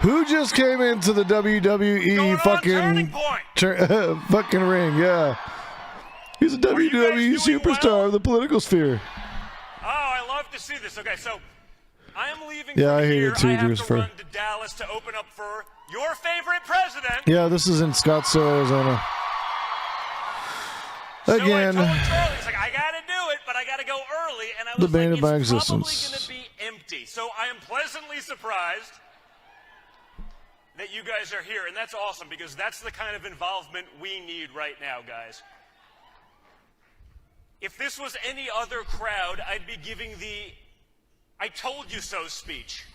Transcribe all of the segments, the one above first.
Who just came into the WWE fucking ring? Yeah. He's a WWE superstar of the political sphere. Oh, I love to see this. Okay, so I am leaving yeah, from I hate here. it too, I have to for... run to Dallas to open up for your favorite president. Yeah, this is in Scottsdale, Arizona. Again. So I told Charlie, he's like, I got to do it, but I got to go early. And I was the bane like, of my it's existence. probably going to be empty. So I am pleasantly surprised that you guys are here. And that's awesome because that's the kind of involvement we need right now, guys. If this was any other crowd, I'd be giving the I told you so speech.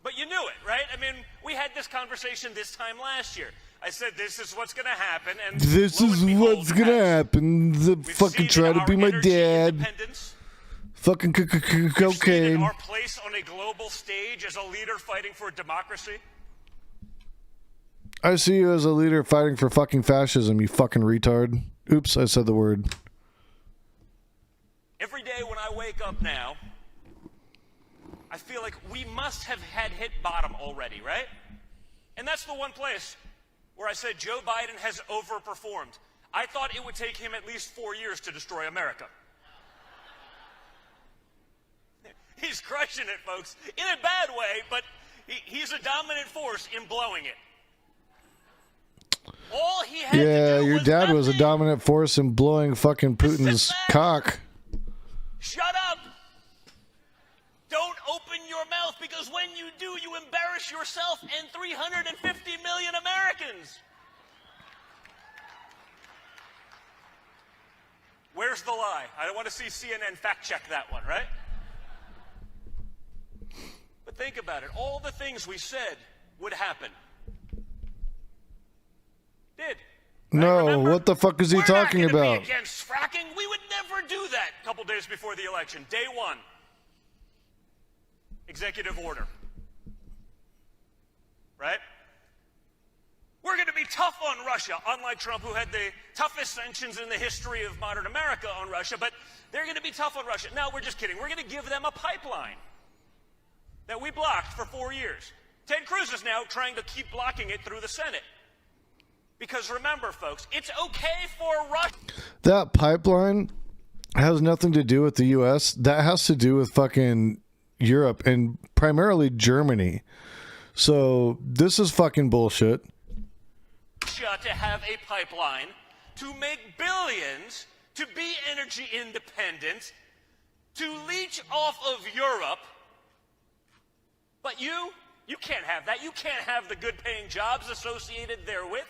But you knew it, right? I mean, we had this conversation this time last year. I said, this is what's going to happen. And this is what's going to happen. The fucking try to be my dad. Fucking cocaine. Our place on a global stage as a leader fighting for democracy. I see you as a leader fighting for fucking fascism, you fucking retard. Oops, I said the word. Every day when I wake up now, I feel like we must have had hit bottom already, right? And that's the one place where I said Joe Biden has overperformed. I thought it would take him at least 4 years to destroy America. He's crushing it, folks, in a bad way, but he's a dominant force in blowing it. All he had to do your dad was a dominant force in blowing fucking Putin's cock. Shut up! Don't open your mouth, because when you do, you embarrass yourself and 350 million Americans. Where's the lie? I don't want to see CNN fact check that one, right? But think about it. All the things we said would happen did. No, remember, what the fuck is he talking about? We're not going to be against fracking. We would never do that a couple days before the election. Day one. Executive order. Right? We're going to be tough on Russia, unlike Trump, who had the toughest sanctions in the history of modern America on Russia, but they're going to be tough on Russia. No, we're just kidding. We're going to give them a pipeline that we blocked for 4 years. Ted Cruz is now trying to keep blocking it through the Senate. Because remember, folks, it's okay for Russia. That pipeline has nothing to do with the U.S. That has to do with fucking Europe and primarily Germany. So this is fucking bullshit. To have a pipeline to make billions, to be energy independent, to leech off of Europe. But you can't have that. You can't have the good-paying jobs associated therewith.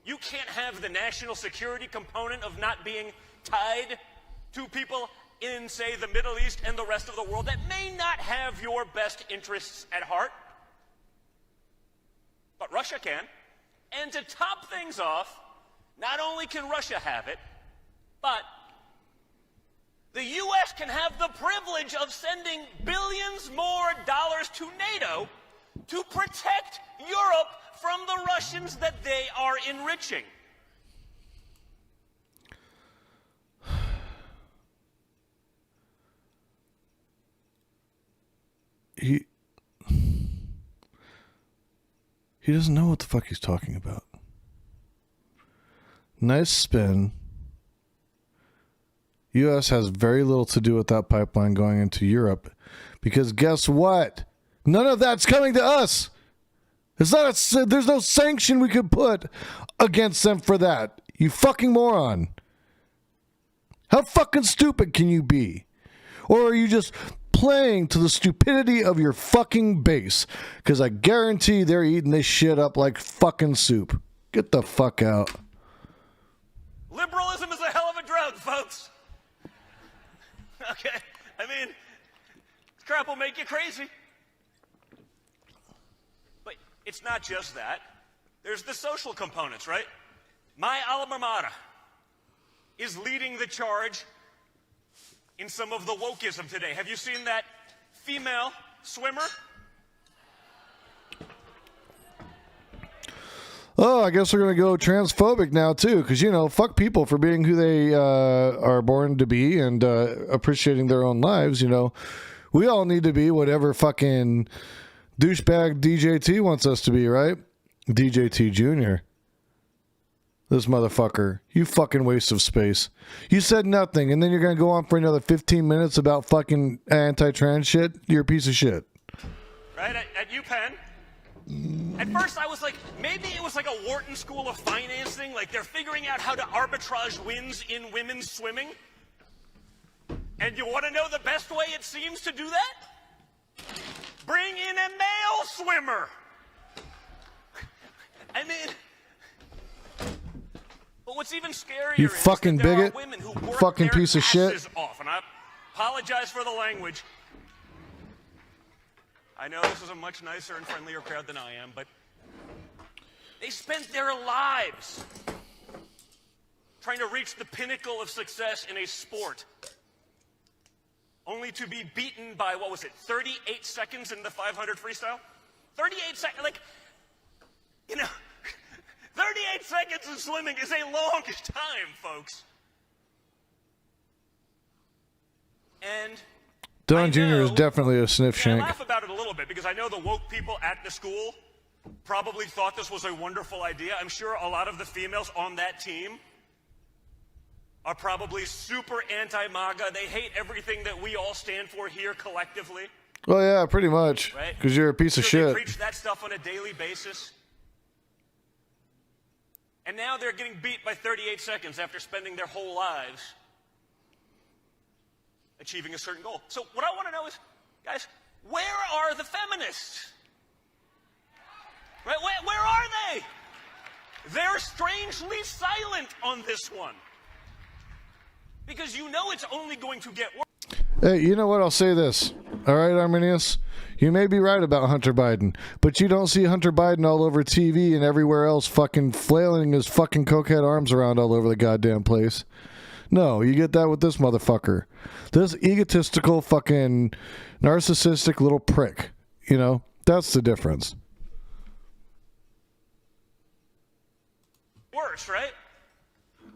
You can't have the national security component of not being tied to people in, say, the Middle East and the rest of the world that may not have your best interests at heart. But Russia can. And to top things off, not only can Russia have it, but the U.S. can have the privilege of sending billions more dollars to NATO to protect Europe from the Russians that they are enriching. He doesn't know what the fuck he's talking about. Nice spin. U.S. has very little to do with that pipeline going into Europe, because guess what? None of that's coming to us. It's not there's no sanction we could put against them for that. You fucking moron. How fucking stupid can you be? Or are you just playing to the stupidity of your fucking base? Because I guarantee they're eating this shit up like fucking soup. Get the fuck out. Liberalism is a hell of a drug, folks. Okay? I mean, crap will make you crazy. But it's not just that. There's the social components, right? My alma mater is leading the charge in some of the wokeism today. Have you seen that female swimmer? Oh, I guess we're going to go transphobic now, too, because, you know, fuck people for being who they are born to be and appreciating their own lives, you know. We all need to be whatever fucking Douchebag DJT wants us to be, right? DJT Jr. This motherfucker. You fucking waste of space. You said nothing, and then you're going to go on for another 15 minutes about fucking anti-trans shit? You're a piece of shit. Right, at UPenn. At first I was like, maybe it was like a Wharton School of Finance thing, like they're figuring out how to arbitrage wins in women's swimming. And you want to know the best way it seems to do that? Bring in a male swimmer. I mean, but what's even scarier You is fucking that there bigot. are women who work Fucking their piece of shit. asses off, and I apologize for the language. I know this is a much nicer and friendlier crowd than I am, but they spent their lives trying to reach the pinnacle of success in a sport, only to be beaten by, what was it, 38 seconds in the 500 freestyle? 38 seconds, like, you know, 38 seconds in swimming is a long time, folks. And Don I Jr. is know- definitely a sniff I shank. laugh about it a little bit because I know the woke people at the school probably thought this was a wonderful idea. I'm sure a lot of the females on that team are probably super anti-MAGA. They hate everything that we all stand for here collectively. Well, yeah, pretty much. Right? Because you're a piece of Sure, they shit. preach that stuff on a daily basis. And now they're getting beat by 38 seconds after spending their whole lives achieving a certain goal. So what I want to know is, guys, where are the feminists? Right? Where are they? They're strangely silent on this one. Because you know it's only going to get worse. Hey, you know what? I'll say this. All right, Arminius? You may be right about Hunter Biden, but you don't see Hunter Biden all over TV and everywhere else fucking flailing his fucking cokehead arms around all over the goddamn place. No, you get that with this motherfucker. This egotistical fucking narcissistic little prick. You know? That's the difference. Worse, right?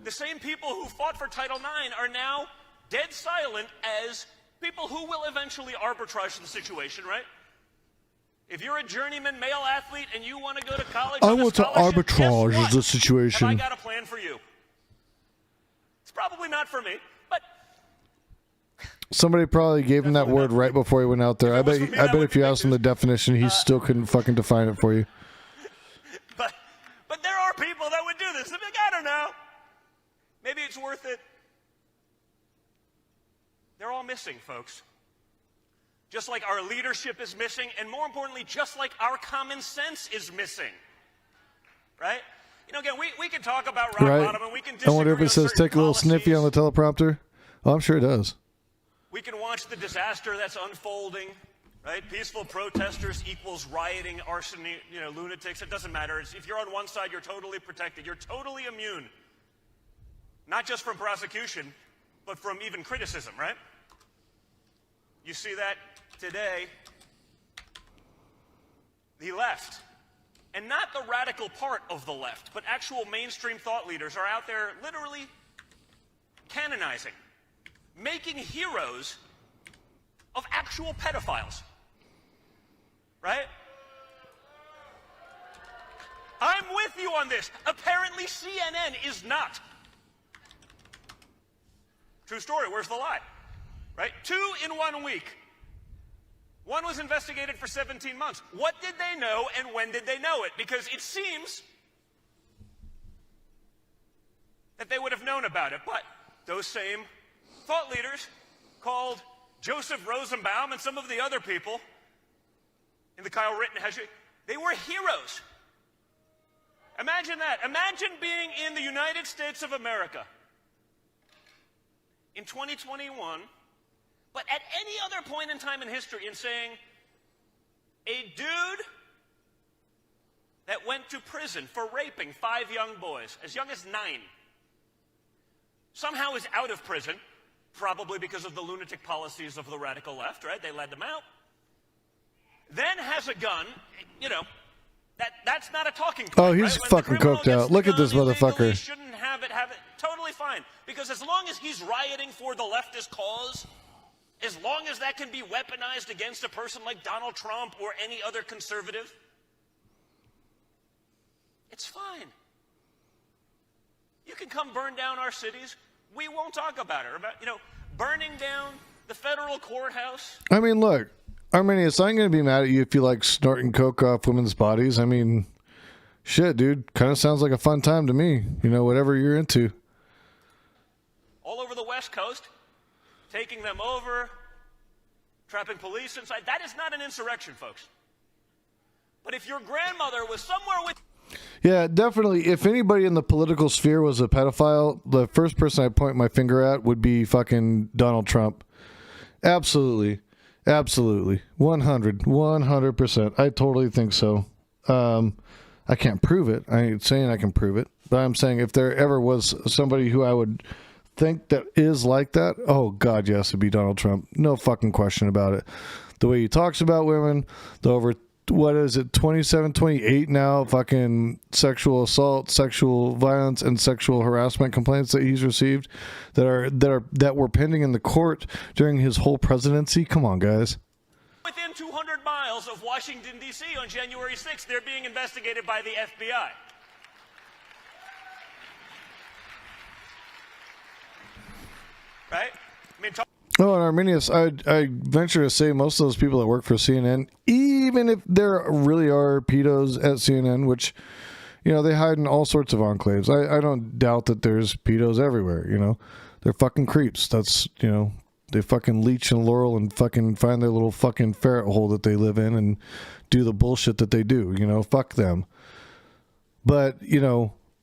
The same people who fought for Title IX are now dead silent as people who will eventually arbitrage the situation, right? If you're a journeyman male athlete and you want to go to college, I on a want to scholarship, guess arbitrage what? the situation. Have I got a plan for you? It's probably not for me, but Somebody probably gave him that word right before he went out there. I bet if you asked him the definition, he still couldn't fucking define it for you. but there are people that would do this. They'd be like, I don't know. Maybe it's worth it. They're all missing, folks. Just like our leadership is missing, and more importantly, just like our common sense is missing. Right? You know, again, we can talk about rock Right. bottom, and we can I disagree wonder if it on says certain take a little sniffy on the teleprompter. Oh, I'm sure it does. We can watch the disaster that's unfolding, right? Peaceful protesters equals rioting, arson, lunatics. It doesn't matter. If you're on one side, you're totally protected. You're totally immune. Not just from prosecution, but from even criticism, right? You see that today. The left, and not the radical part of the left, but actual mainstream thought leaders are out there literally canonizing, making heroes of actual pedophiles. Right? I'm with you on this. Apparently CNN is not. True story, where's the lie? Right? 2 in 1 week. One was investigated for 17 months. What did they know and when did they know it? Because it seems that they would have known about it. But those same thought leaders called Joseph Rosenbaum and some of the other people in the Kyle Rittenhouse, they were heroes. Imagine that. Imagine being in the United States of America in 2021, but at any other point in time in history, and saying a dude that went to prison for raping 5 young boys, as young as 9, somehow is out of prison, probably because of the lunatic policies of the radical left, right? They led them out. Then has a gun, that's not a talking point. Oh, he's right? When the fucking criminal coked gets out. the Look at gun this illegally, motherfucker. Shouldn't have it, totally fine. Because as long as he's rioting for the leftist cause, as long as that can be weaponized against a person like Donald Trump or any other conservative, it's fine. You can come burn down our cities. We won't talk about it. About, burning down the federal courthouse. I mean, look, Arminius, I'm going to be mad at you if you like snorting coke off women's bodies. I mean, shit, dude. Kind of sounds like a fun time to me. Whatever you're into. All over the West Coast, taking them over, trapping police inside. That is not an insurrection, folks. But if your grandmother was somewhere with... Yeah, definitely. If anybody in the political sphere was a pedophile, the first person I'd point my finger at would be fucking Donald Trump. Absolutely. Absolutely. 100%. I totally think so. I can't prove it. I ain't saying I can prove it. But I'm saying if there ever was somebody who I would think that is like that, oh, God, yes, it'd be Donald Trump. No fucking question about it. The way he talks about women, the over... what is it, 27, 28 now, fucking sexual assault, sexual violence, and sexual harassment complaints that he's received that were pending in the court during his whole presidency. Come on, guys. Within 200 miles of Washington, D.C. on January 6th, they're being investigated by the FBI. Right? I mean, Oh, and Arminius, I venture to say most of those people that work for CNN, even if there really are pedos at CNN, which, they hide in all sorts of enclaves. I don't doubt that there's pedos everywhere, They're fucking creeps. That's, they fucking leech and laurel and fucking find their little fucking ferret hole that they live in and do the bullshit that they do, fuck them. But,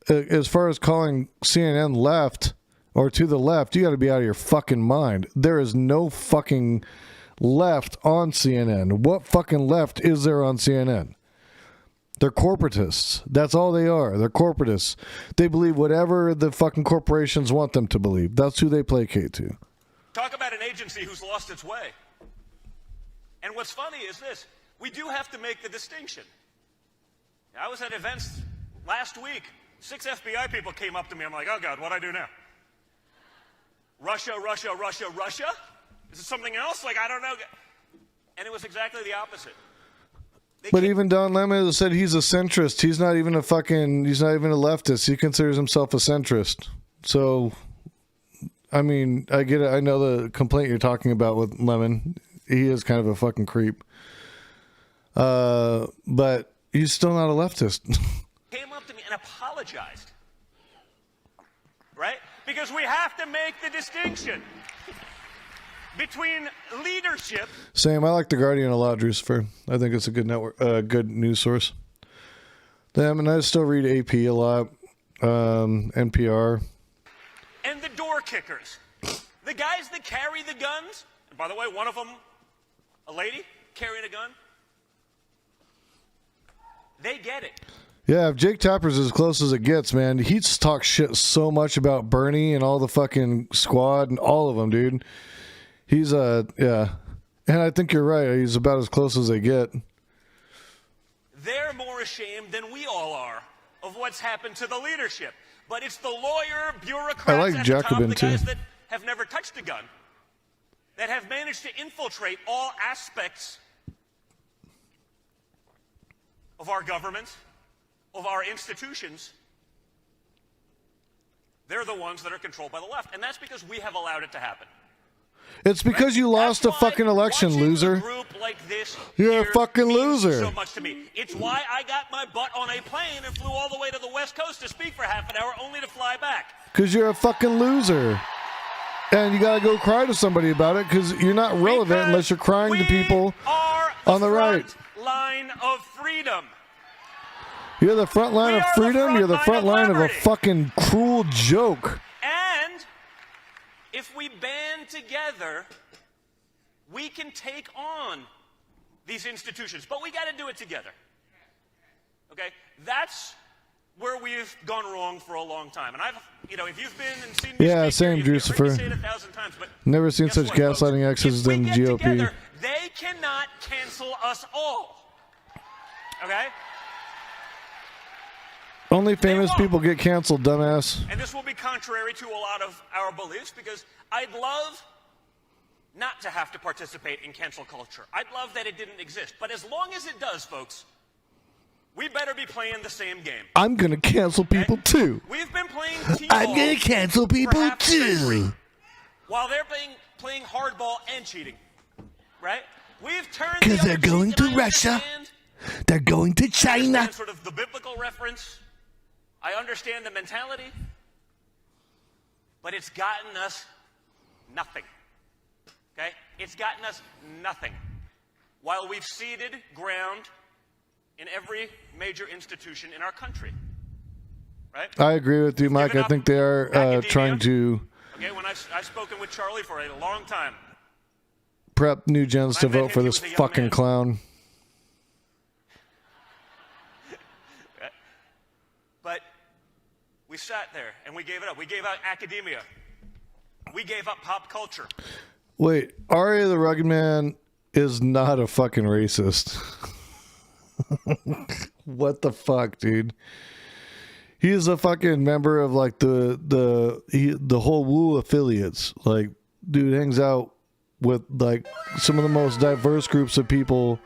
as far as calling CNN left... or to the left, you got to be out of your fucking mind. There is no fucking left on CNN. What fucking left is there on CNN? They're corporatists. That's all they are. They're corporatists. They believe whatever the fucking corporations want them to believe. That's who they placate to. Talk about an agency who's lost its way. And what's funny is this. We do have to make the distinction. I was at events last week. 6 FBI people came up to me. I'm like, oh, God, what'd I do now? Russia. Is it something else? I don't know. And it was exactly the opposite. But even Don Lemon has said he's a centrist. He's not even a leftist. He considers himself a centrist. So, I mean, I get it. I know the complaint you're talking about with Lemon. He is kind of a fucking creep. But he's still not a leftist. Came up to me and apologized. Right? Because we have to make the distinction between leadership. Same. I like The Guardian a lot, Drucifer. I think it's a good network, good news source. Them, and I still read AP a lot, NPR. And the door kickers. The guys that carry the guns. And by the way, one of them, a lady carrying a gun. They get it. Yeah, if Jake Tapper's as close as it gets, man, he talks shit so much about Bernie and all the fucking squad and all of them, dude. He's, yeah. And I think you're right. He's about as close as they get. They're more ashamed than we all are of what's happened to the leadership. But it's the lawyer, bureaucrats I like at Jacobin the top, the guys too. that have never touched a gun, that have managed to infiltrate all aspects of our government, of our institutions. They're the ones that are controlled by the left. And that's because we have allowed it to happen. It's because you lost a fucking election, loser. A group like this You're a fucking means loser. so much to me. It's why I got my butt on a plane and flew all the way to the West Coast to speak for half an hour, only to fly back. Because you're a fucking loser. And you got to go cry to somebody about it because you're not relevant Because unless you're crying to people on the right. Line of freedom. You're the front line We of are the freedom. front You're the line front of line of a liberty. fucking cruel joke. And if we band together, we can take on these institutions. But we got to do it together. Okay? That's where we've gone wrong for a long time. And I've, if you've been and seen me Yeah, speak same, here, you've heard me Drucifer. say it 1,000 times. But Never seen guess such what, folks? gaslighting exes If we than get GOP. together, they cannot cancel us all. Okay? Only famous won't. people get canceled, dumbass. And this will be contrary to a lot of our beliefs because I'd love not to have to participate in cancel culture. I'd love that it didn't exist. But as long as it does, folks, we better be playing the same game. I'm going to cancel people too. We've been playing I'm going to cancel people too. While they're playing hardball and cheating. Right? We've turned because they're going to Russia. They're going to China. I understand sort of the biblical reference. I understand the mentality. But it's gotten us nothing. Okay? It's gotten us nothing. While we've ceded ground in every major institution in our country. Right? I agree with you, Mike. I think they are trying to... Okay, when I've spoken with Charlie for a long time. Prep new gens to vote for this fucking clown. But we sat there and we gave it up. We gave out academia. We gave up pop culture. Wait, Arya the Rugged Man is not a fucking racist. What the fuck, dude? He is a fucking member of like the whole Woo affiliates. Like, dude hangs out with like some of the most diverse groups of people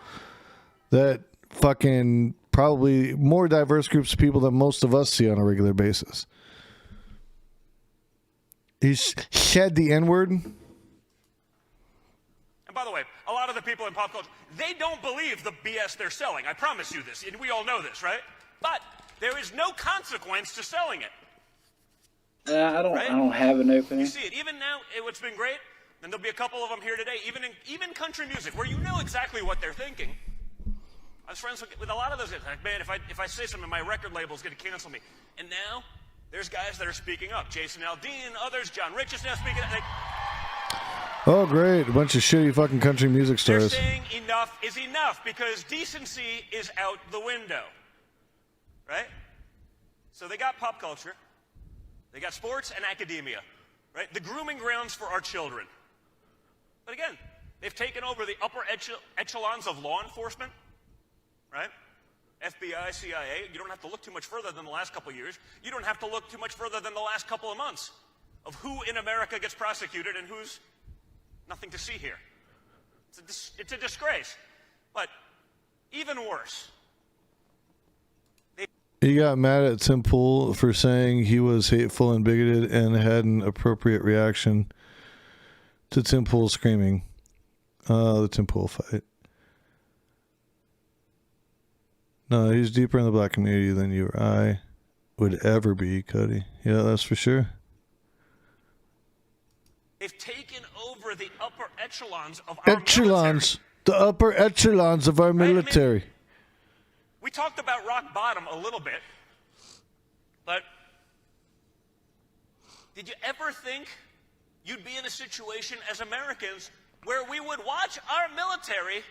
that fucking probably more diverse groups of people than most of us see on a regular basis. He's said the N-word. And by the way, a lot of the people in pop culture, they don't believe the BS they're selling. I promise you this, and we all know this, right? But there is no consequence to selling it. I don't have an opinion. You see it even now. What's been great, and there'll be a couple of them here today. Even country music, where you know exactly what they're thinking. I was friends with a lot of those guys. Like, man, if I say something, my record label's going to cancel me. And now there's guys that are speaking up. Jason Aldean, others. John Rich is now speaking up. Oh, great. A bunch of shitty fucking country music stars. They're saying enough is enough because decency is out the window. Right? So they got pop culture. They got sports and academia. Right? The grooming grounds for our children. But again, they've taken over the upper echelons of law enforcement. Right? FBI, CIA. You don't have to look too much further than the last couple of years. You don't have to look too much further than the last couple of months of who in America gets prosecuted and who's nothing to see here. It's a disgrace. But even worse. He got mad at Tim Pool for saying he was hateful and bigoted and had an appropriate reaction to Tim Pool screaming. The Tim Pool fight. No, he's deeper in the black community than you or I would ever be, Cody. Yeah, that's for sure. They've taken over the upper echelons of our military. The upper echelons of our military. I mean, we talked about rock bottom a little bit, but did you ever think you'd be in a situation as Americans where we would watch our military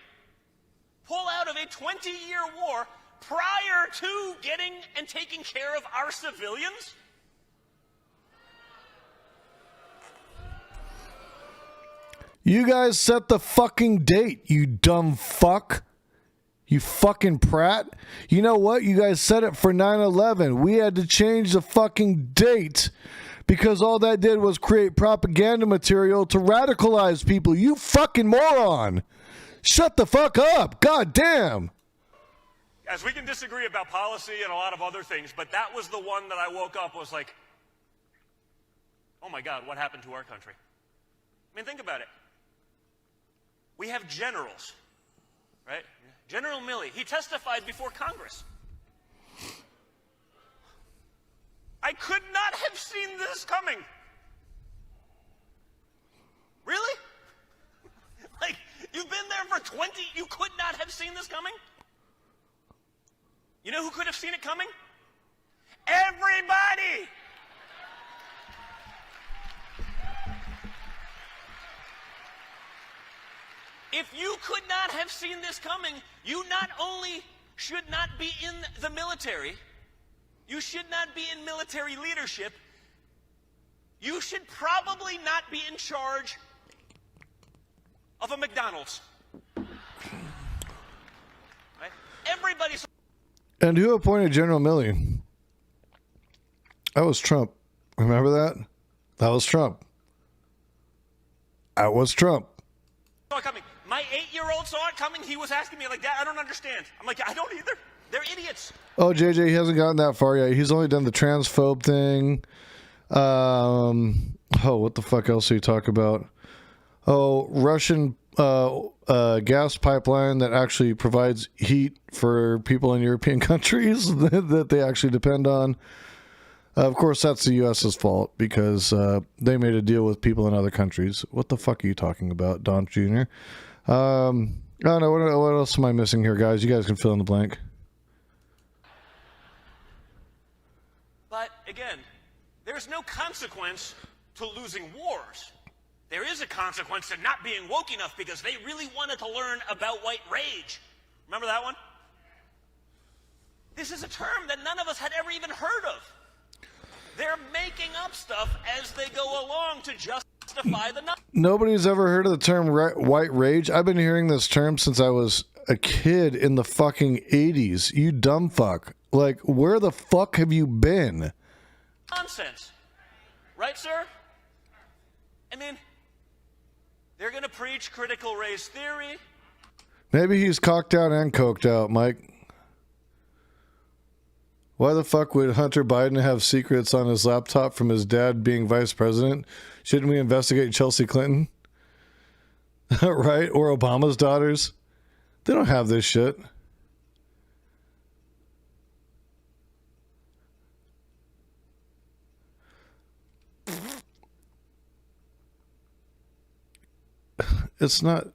pull out of a 20-year war prior to getting and taking care of our civilians? You guys set the fucking date, you dumb fuck. You fucking prat. You know what? You guys set it for 9/11. We had to change the fucking date because all that did was create propaganda material to radicalize people. You fucking moron. Shut the fuck up. God damn. As we can disagree about policy and a lot of other things, but that was the one that I woke up was like, oh my God, what happened to our country? I mean, think about it. We have generals, right? General Milley, he testified before Congress. I could not have seen this coming. Really? Like, you've been there for 20, you could not have seen this coming? You know who could have seen it coming? Everybody! If you could not have seen this coming, you not only should not be in the military, you should not be in military leadership, you should probably not be in charge of a McDonald's. Right? Everybody's... And who appointed General Milley? That was Trump. Remember that? That was Trump. That was Trump. saw it coming, he was asking me like, Dad, I don't understand. I'm like, I don't either. They're idiots. Oh, JJ, he hasn't gotten that far yet. He's only done the transphobe thing. What the fuck else do you talk about? Oh, Russian gas pipeline that actually provides heat for people in European countries that they actually depend on. Of course, that's the U.S.'s fault because they made a deal with people in other countries. What the fuck are you talking about, Don Jr.? I don't know. What else am I missing here, guys? You guys can fill in the blank. But again, there's no consequence to losing wars. There is a consequence to not being woke enough because they really wanted to learn about white rage. Remember that one? This is a term that none of us had ever even heard of. They're making up stuff as they go along to justify the numbers. Nobody's ever heard of the term white rage. I've been hearing this term since I was a kid in the fucking 80s. You dumb fuck. Like, where the fuck have you been? Nonsense. Right, sir? I mean, they're going to preach critical race theory. Maybe he's cocked out and coked out, Mike. Why the fuck would Hunter Biden have secrets on his laptop from his dad being vice president? Shouldn't we investigate Chelsea Clinton? Right? Or Obama's daughters? They don't have this shit. It's not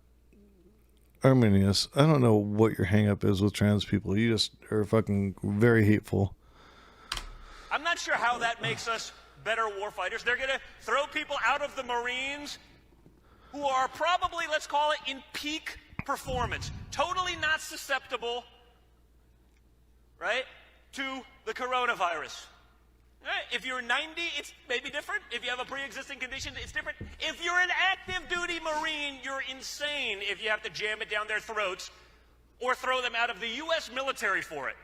Arminius. I don't know what your hang up is with trans people. You just are fucking very hateful. I'm not sure how that makes us better warfighters. They're going to throw people out of the Marines who are probably, let's call it, in peak performance, totally not susceptible, right, to the coronavirus. Right? If you're 90, it's maybe different. If you have a pre-existing condition, it's different. If you're an active duty Marine, you're insane if you have to jam it down their throats or throw them out of the U.S. military for it.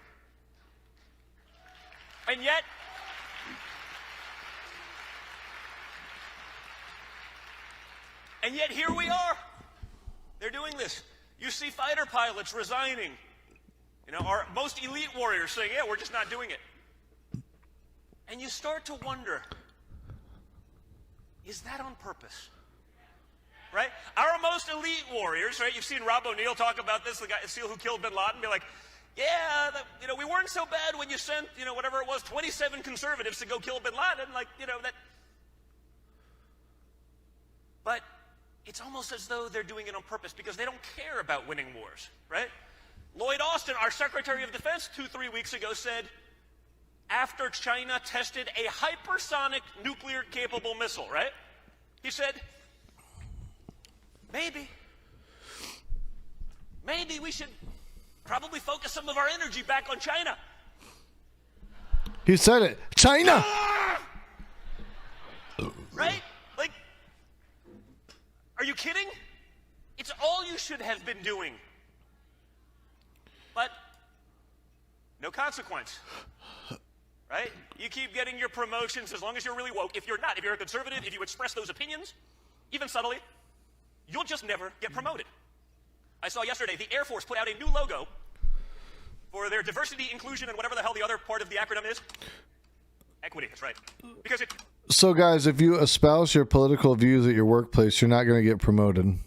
And yet, here we are. They're doing this. You see fighter pilots resigning. You know, our most elite warriors saying, yeah, we're just not doing it. And you start to wonder, is that on purpose? Right? Our most elite warriors, right? You've seen Rob O'Neill talk about this, the guy, the SEAL who killed bin Laden, be like, yeah, we weren't so bad when you sent, whatever it was, 27 conservatives to go kill bin Laden, that. But it's almost as though they're doing it on purpose because they don't care about winning wars, right? Lloyd Austin, our Secretary of Defense, 2-3 weeks ago said, after China tested a hypersonic nuclear-capable missile, right? He said, maybe we should probably focus some of our energy back on China. He said it. China! Right? Like, are you kidding? It's all you should have been doing. But no consequence. Right? You keep getting your promotions as long as you're really woke. If you're not, if you're a conservative, if you express those opinions, even subtly, you'll just never get promoted. I saw yesterday the Air Force put out a new logo for their diversity, inclusion, and whatever the hell the other part of the acronym is. Equity, that's right. Because it... So, guys, if you espouse your political views at your workplace, you're not going to get promoted.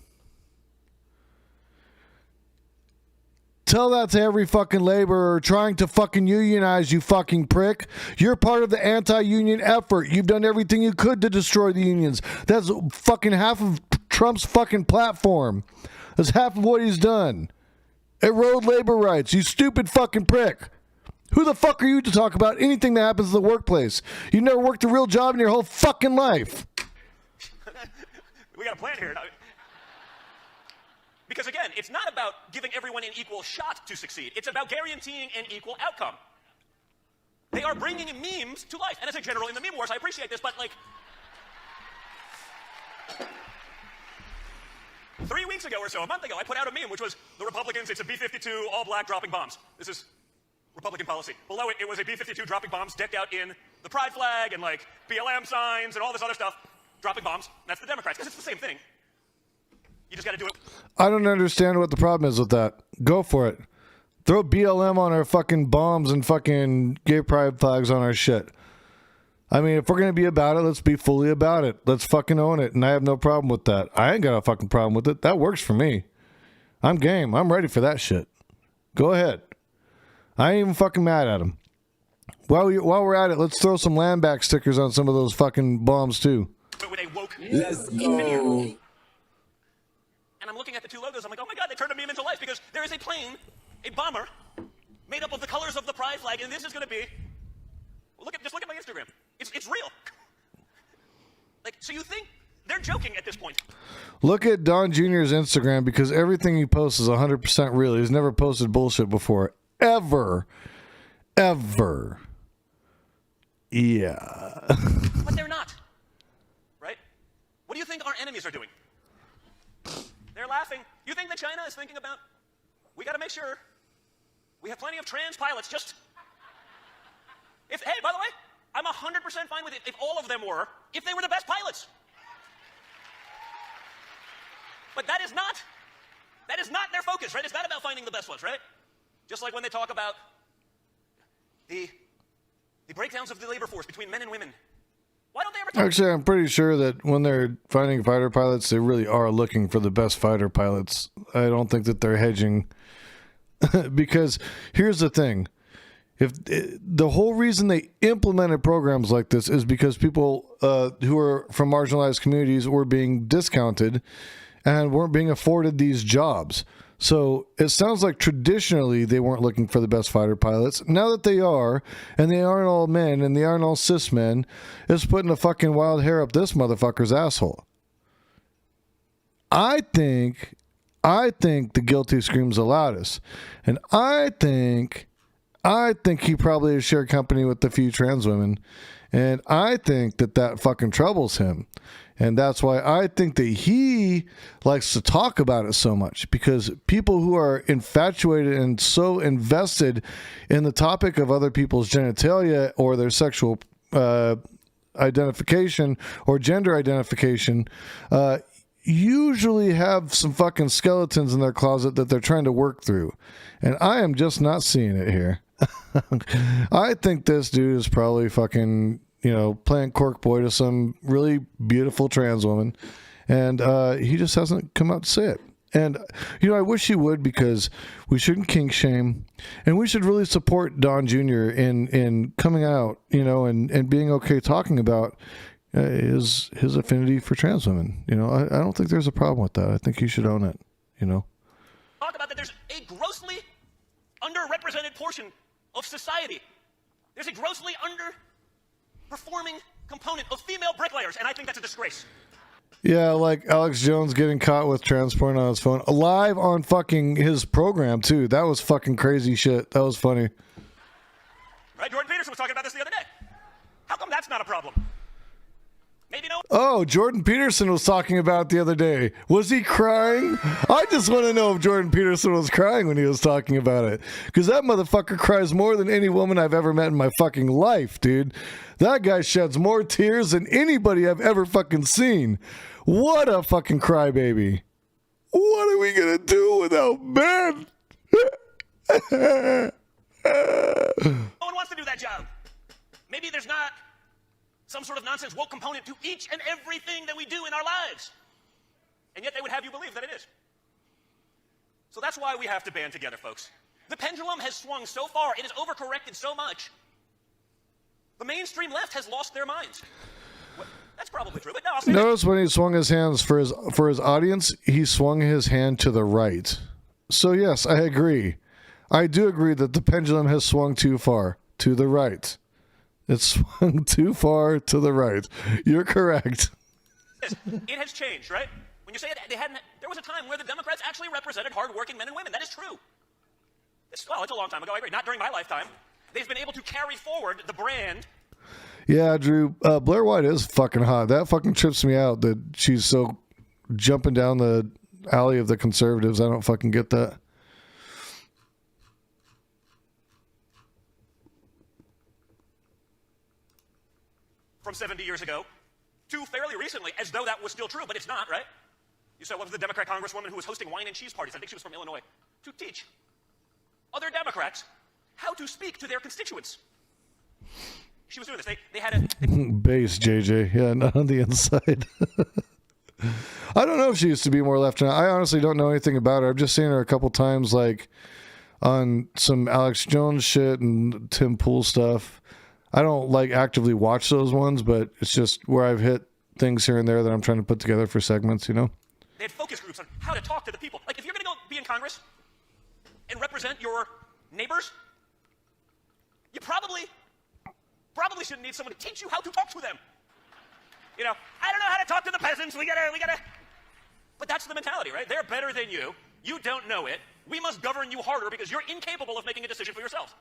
Tell that to every fucking laborer trying to fucking unionize, you fucking prick. You're part of the anti-union effort. You've done everything you could to destroy the unions. That's fucking half of Trump's fucking platform. That's half of what he's done. Erode labor rights, you stupid fucking prick. Who the fuck are you to talk about anything that happens in the workplace? You've never worked a real job in your whole fucking life. We got a plan here. Because again, it's not about giving everyone an equal shot to succeed. It's about guaranteeing an equal outcome. They are bringing memes to life. And as a general in the meme wars, I appreciate this, but 3 weeks ago or so, a month ago, I put out a meme which was the Republicans, it's a B-52 all black dropping bombs. This is Republican policy. Below it, it was a B-52 dropping bombs decked out in the pride flag and BLM signs and all this other stuff, dropping bombs. That's the Democrats, because it's the same thing. You just got to do it. I don't understand what the problem is with that. Go for it. Throw BLM on our fucking bombs and fucking gay pride flags on our shit. I mean, if we're going to be about it, let's be fully about it. Let's fucking own it. And I have no problem with that. I ain't got a fucking problem with it. That works for me. I'm game. I'm ready for that shit. Go ahead. I ain't even fucking mad at him. While we're at it, let's throw some land back stickers on some of those fucking bombs too. With a woke Let's video. go. And I'm looking at the two logos. I'm like, oh my God, they turned a meme into life because there is a plane, a bomber, made up of the colors of the pride flag, and this is going to be. Well, just look at my Instagram. It's real. Like, so you think they're joking at this point? Look at Don Jr.'s Instagram because everything he posts is 100% real. He's never posted bullshit before. Ever. Yeah. But they're not. Right? What do you think our enemies are doing? They're laughing. You think that China is thinking about, we got to make sure we have plenty of trans pilots just. Hey, by the way, I'm 100% fine with it if all of them were, if they were the best pilots. But that is not their focus, right? It's not about finding the best ones, right? Just like when they talk about the breakdowns of the labor force between men and women. Why don't they ever talk? Actually, I'm pretty sure that when they're finding fighter pilots, they really are looking for the best fighter pilots. I don't think that they're hedging. Because here's the thing. The whole reason they implemented programs like this is because people who are from marginalized communities were being discounted and weren't being afforded these jobs. So it sounds like traditionally they weren't looking for the best fighter pilots. Now that they are, and they aren't all men, and they aren't all cis men, it's putting a fucking wild hair up this motherfucker's asshole. I think the guilty screams the loudest. And I think he probably has shared company with a few trans women. And I think that fucking troubles him. And that's why I think that he likes to talk about it so much, because people who are infatuated and so invested in the topic of other people's genitalia or their sexual identification or gender identification usually have some fucking skeletons in their closet that they're trying to work through. And I am just not seeing it here. I think this dude is probably fucking, playing cork boy to some really beautiful trans woman. And he just hasn't come out to say it. And, I wish he would, because we shouldn't kink shame. And we should really support Don Jr. in coming out, and being okay talking about his affinity for trans women. I don't think there's a problem with that. I think he should own it, Talk about that there's a grossly underrepresented portion of society. There's a grossly underperforming component of female bricklayers, and I think that's a disgrace. Yeah, like Alex Jones getting caught with trans porn on his phone, live on fucking his program too. That was fucking crazy shit. That was funny. Right, Jordan Peterson was talking about this the other day. How come that's not a problem? Maybe no. Oh, Jordan Peterson was talking about it the other day. Was he crying? I just want to know if Jordan Peterson was crying when he was talking about it. Because that motherfucker cries more than any woman I've ever met in my fucking life, dude. That guy sheds more tears than anybody I've ever fucking seen. What a fucking crybaby. What are we going to do without men? No one wants to do that job. Maybe there's not some sort of nonsense woke component to each and everything that we do in our lives. And yet they would have you believe that it is. So that's why we have to band together, folks. The pendulum has swung so far, it has overcorrected so much. The mainstream left has lost their minds. Well, that's probably true, but no, I'll say Notice when he swung his hands for his audience, he swung his hand to the right. So yes, I agree. I do agree that the pendulum has swung too far to the right. It swung too far to the right. You're correct. it has changed, right? When you say it, there was a time where the Democrats actually represented hardworking men and women. That is true. It's a long time ago, I agree. Not during my lifetime. They've been able to carry forward the brand. Yeah, Drew, Blair White is fucking hot. That fucking trips me out that she's so jumping down the alley of the conservatives. I don't fucking get that. From 70 years ago to fairly recently, as though that was still true, but it's not, right? You said what was the Democrat congresswoman who was hosting wine and cheese parties? I think she was from Illinois. To teach other Democrats how to speak to their constituents. She was doing this. They had a base JJ. Yeah, not on the inside. I don't know if she used to be more left. I honestly don't know anything about her. I've just seen her a couple times, like on some Alex Jones shit and Tim Pool stuff. I don't like actively watch those ones, but it's just where I've hit things here and there that I'm trying to put together for segments, you know? They had focus groups on how to talk to the people. Like, if you're going to go be in Congress and represent your neighbors, you probably shouldn't need someone to teach you how to talk to them. You know, I don't know how to talk to the peasants. We gotta. But that's the mentality, right? They're better than you. You don't know it. We must govern you harder because you're incapable of making a decision for yourself.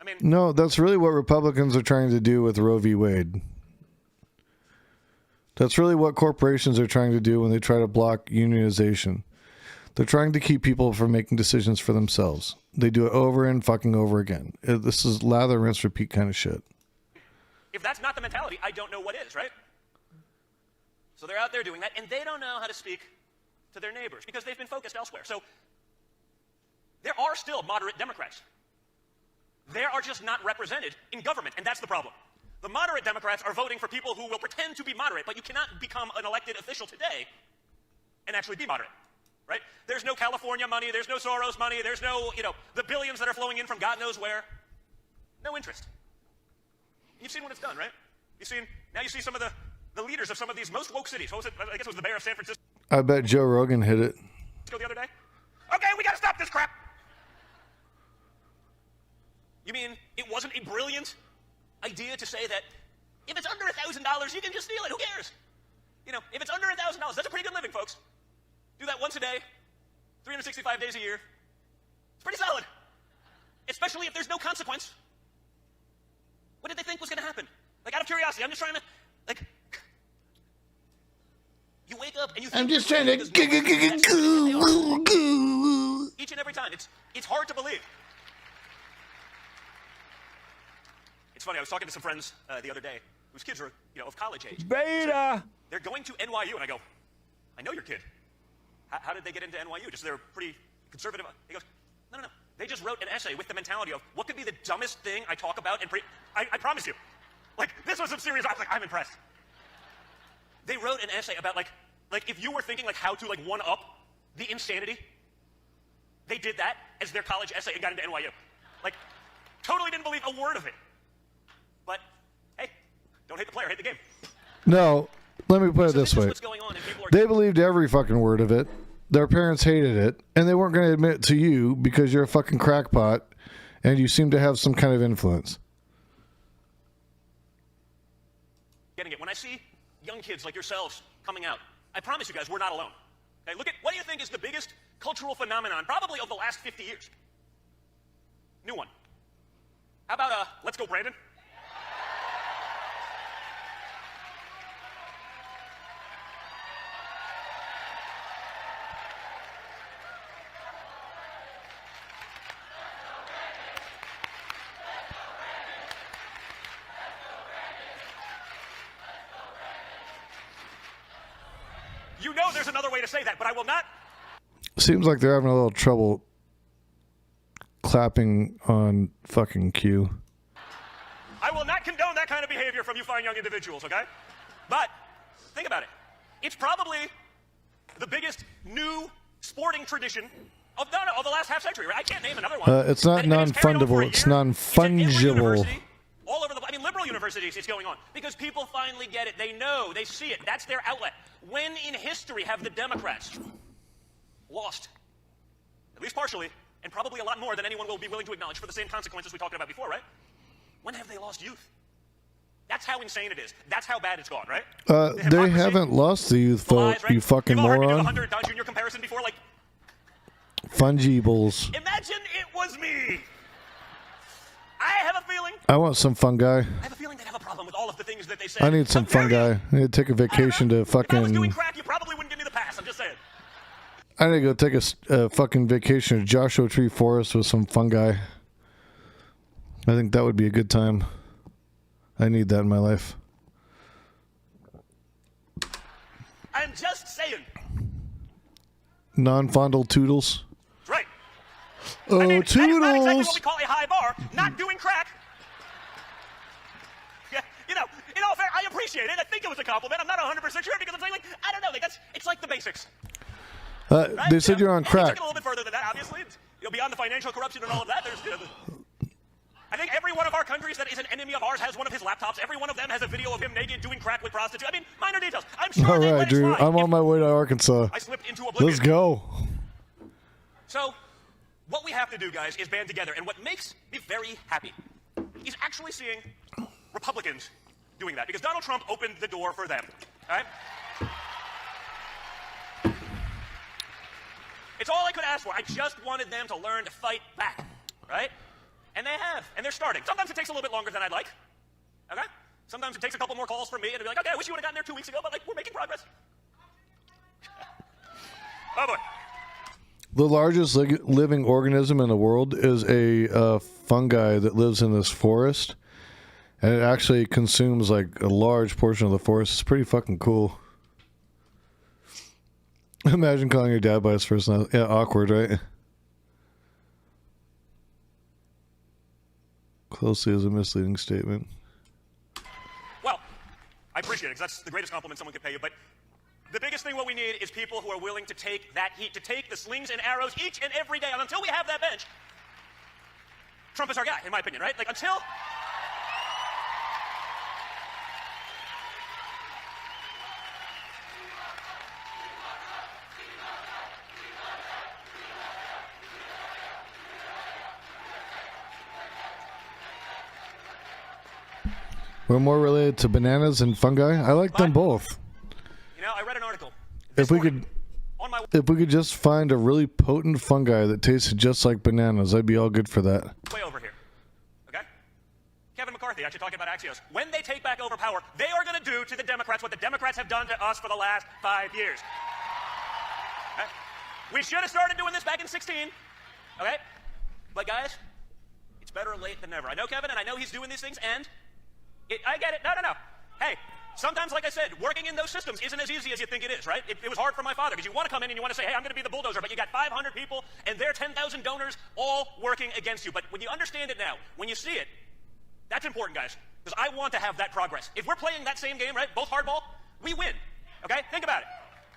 I mean, no, that's really what Republicans are trying to do with Roe v. Wade. That's really what corporations are trying to do when they try to block unionization. They're trying to keep people from making decisions for themselves. They do it over and fucking over again. This is lather, rinse, repeat kind of shit. If that's not the mentality, I don't know what is, right? So they're out there doing that, and they don't know how to speak to their neighbors because they've been focused elsewhere. So there are still moderate Democrats. They are just not represented in government, and that's the problem. The moderate Democrats are voting for people who will pretend to be moderate, but you cannot become an elected official today and actually be moderate, right? There's no California money, there's no Soros money, there's no, the billions that are flowing in from God knows where. No interest. You've seen what it's done, right? Now you see some of the leaders of some of these most woke cities. What was it? I guess it was the mayor of San Francisco I bet Joe Rogan hit it. the other day. Okay, we gotta stop this crap. You mean it wasn't a brilliant idea to say that if it's under $1,000, you can just steal it? Who cares? If it's under $1,000, that's a pretty good living, folks. Do that once a day, 365 days a year. It's pretty solid. Especially if there's no consequence. What did they think was going to happen? Like, out of curiosity, I'm just trying to, like, you wake up and you think... I'm just trying to... Each and every time. It's hard to believe. It's funny, I was talking to some friends the other day whose kids are, of college age. Beta! So they're going to NYU, and I go, I know your kid. How did they get into NYU? Just they're pretty conservative? He goes, no. They just wrote an essay with the mentality of what could be the dumbest thing I talk about, and I promise you. Like, this was some serious... I was like, I'm impressed. They wrote an essay about, like if you were thinking, like, how to, like, one-up the insanity, they did that as their college essay and got into NYU. Like, totally didn't believe a word of it. But, hey, don't hate the player, hate the game. No, let me put it this way. What's going on, and people are... They believed every fucking word of it. Their parents hated it, and they weren't going to admit it to you because you're a fucking crackpot and you seem to have some kind of influence. Getting it. When I see young kids like yourselves coming out, I promise you guys, we're not alone. Okay, look at, what do you think is the biggest cultural phenomenon, probably of the last 50 years? New one. How about, Let's Go Brandon? You know there's another way to say that, but I will not. Seems like they're having a little trouble clapping on fucking Q. I will not condone that kind of behavior from you fine young individuals, okay? But think about it. It's probably the biggest new sporting tradition of the last half century, right? I can't name another one. It's not non-fundable. It's non-fungible. All over liberal universities, it's going on. Because people finally get it. They know. They see it. That's their outlet. When in history have the Democrats lost, at least partially, and probably a lot more than anyone will be willing to acknowledge for the same consequences we talked about before, right? When have they lost youth? That's how insane it is. That's how bad it's gone, right? They haven't lost the youth vote, right? You fucking You've all heard me do the moron. 100 Don Jr. comparison before, like... Fungibles. Imagine it was me. I have a feeling... I want some fungi. I have a feeling they'd have a problem with all of the things that they say. I need some fungi. I need to take a vacation to If I was doing fucking... crack, you probably wouldn't give me the pass. I'm just saying. I need to go take a fucking vacation to Joshua Tree Forest with some fungi. I think that would be a good time. I need that in my life. And I'm just saying. Non-fondle toodles. That's right. Oh, I mean, toodles. that is not exactly what we call a high bar. Not doing crack. Yeah, you know, in all fair, I appreciate it. I think it was a compliment. I'm not 100% sure because I'm saying, like, I don't know. Like, it's like the basics. They Right? said you're on You crack. take it a little bit further than that, obviously. Beyond the financial corruption and all of that, there's, I think every one of our countries that is an enemy of ours has one of his laptops. Every one of them has a video of him naked doing crack with prostitutes. I mean, minor details. I'm sure All they right, let it dude. slide I'm on my way to Arkansas. I slipped into oblivion. Let's go. So, what we have to do, guys, is band together. And what makes me very happy is actually seeing Republicans doing that. Because Donald Trump opened the door for them. All right? It's all I could ask for. I just wanted them to learn to fight back, right? And they have, and they're starting. Sometimes it takes a little bit longer than I'd like, okay? Sometimes it takes a couple more calls from me, and it'll be like, okay, I wish you would have gotten there 2 weeks ago, but, like, we're making progress. Oh, boy. The largest living organism in the world is a fungi that lives in this forest, and it actually consumes, like, a large portion of the forest. It's pretty fucking cool. Imagine calling your dad by his first name. Yeah, awkward, right? Closely is a misleading statement. Well, I appreciate it, because that's the greatest compliment someone could pay you, but the biggest thing what we need is people who are willing to take that heat, to take the slings and arrows each and every day. And until we have that bench, Trump is our guy, in my opinion, right? Like, until... We're more related to bananas and fungi. I like them both. You know, I read an article. If we could just find a really potent fungi that tasted just like bananas, I'd be all good for that. Way over here, okay? Kevin McCarthy actually talking about Axios. When they take back over power, they are going to do to the Democrats what the Democrats have done to us for the last 5 years. Okay? We should have started doing this back in 2016, okay? But guys, it's better late than never. I know Kevin, and I know he's doing these things, and I get it. No. Hey, sometimes, like I said, working in those systems isn't as easy as you think it is, right? It was hard for my father, because you want to come in and you want to say, hey, I'm going to be the bulldozer, but you got 500 people and their 10,000 donors all working against you. But when you understand it now, when you see it, that's important, guys, because I want to have that progress. If we're playing that same game, right, both hardball, we win, okay? Think about it.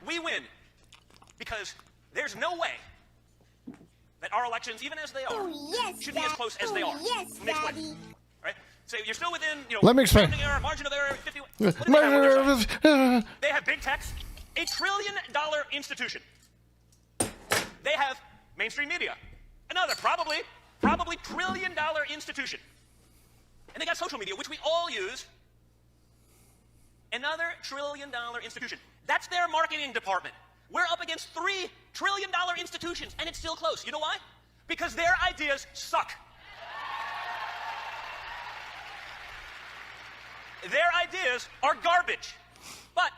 We win because there's no way that our elections, even as they are, should be as close as they are. Yes, Let me explain. Daddy. Right? So you're still within, Let me explain. error, margin of error, 50. What do they have on their side? They have big tech, $1 trillion institution. They have mainstream media, another probably $1 trillion institution. And they got social media, which we all use, another $1 trillion institution. That's their marketing department. We're up against $3 trillion institutions, and it's still close. You know why? Because their ideas suck. Their ideas are garbage. But,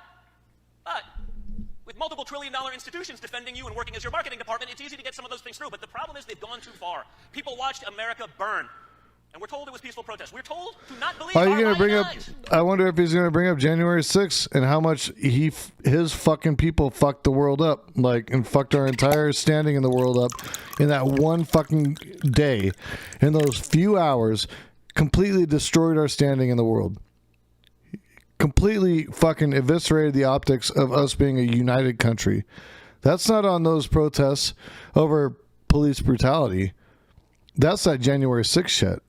with multiple $1 trillion institutions defending you and working as your marketing department, it's easy to get some of those things through. But the problem is they've gone too far. People watched America burn. And we're told it was peaceful protest. We're told to not believe Are you our going to bring lying up? eyes. I wonder if he's going to bring up January 6th and how much his fucking people fucked the world up, like, and fucked our entire standing in the world up in that one fucking day, in those few hours, completely destroyed our standing in the world. Completely fucking eviscerated the optics of us being a united country. That's not on those protests over police brutality. That's that January 6th shit.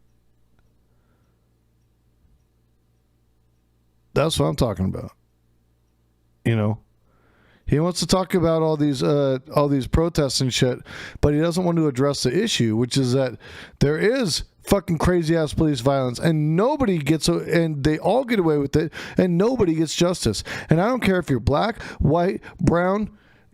That's what I'm talking about. You know, he wants to talk about all these protests and shit, but he doesn't want to address the issue, which is that there is fucking crazy ass police violence, and nobody gets, and they all get away with it, and nobody gets justice. And I don't care if you're black, white, brown,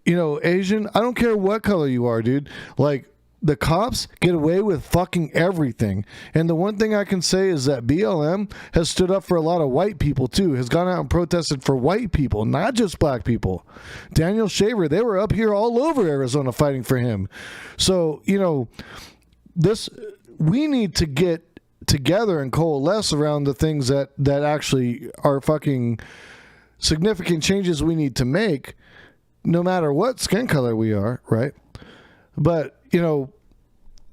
you know, Asian. I don't care what color you are, dude. Like, the cops get away with fucking everything. And the one thing I can say is that BLM has stood up for a lot of white people too, has gone out and protested for white people, not just black people. Daniel Shaver, they were up here all over Arizona fighting for him. So, you know, we need to get together and coalesce around the things that actually are fucking significant changes we need to make. no matter what skin color we are, right? But, you know,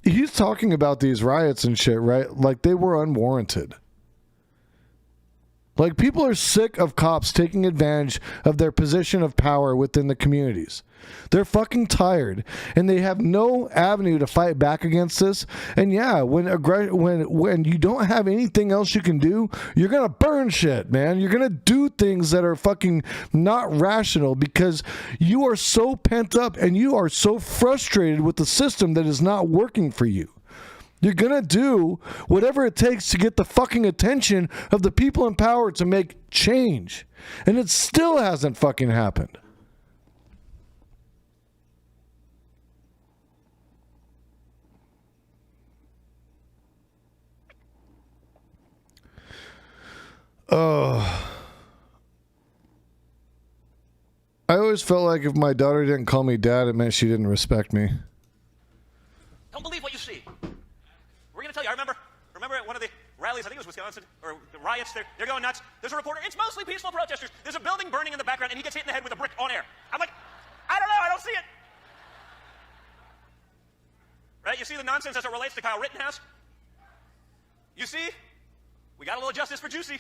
he's talking about these riots and shit, right? Like they were unwarranted. Like people are sick of cops taking advantage of their position of power within the communities. They're fucking tired and they have no avenue to fight back against this. And yeah, when you don't have anything else you can do, you're going to burn shit, man. You're going to do things that are fucking not rational because you are so pent up and you are so frustrated with the system that is not working for you. You're going to do whatever it takes to get the fucking attention of the people in power to make change. And it still hasn't fucking happened. Oh. I always felt like if my daughter didn't call me dad, it meant she didn't respect me. Don't believe what you see. We're going to tell you. I remember at one of the rallies, I think it was Wisconsin, or the riots, they're going nuts. There's a reporter. It's mostly peaceful protesters. There's a building burning in the background, and he gets hit in the head with a brick on air. I'm like, I don't know. I don't see it. Right? You see the nonsense as it relates to Kyle Rittenhouse? You see? We got a little justice for Juicy.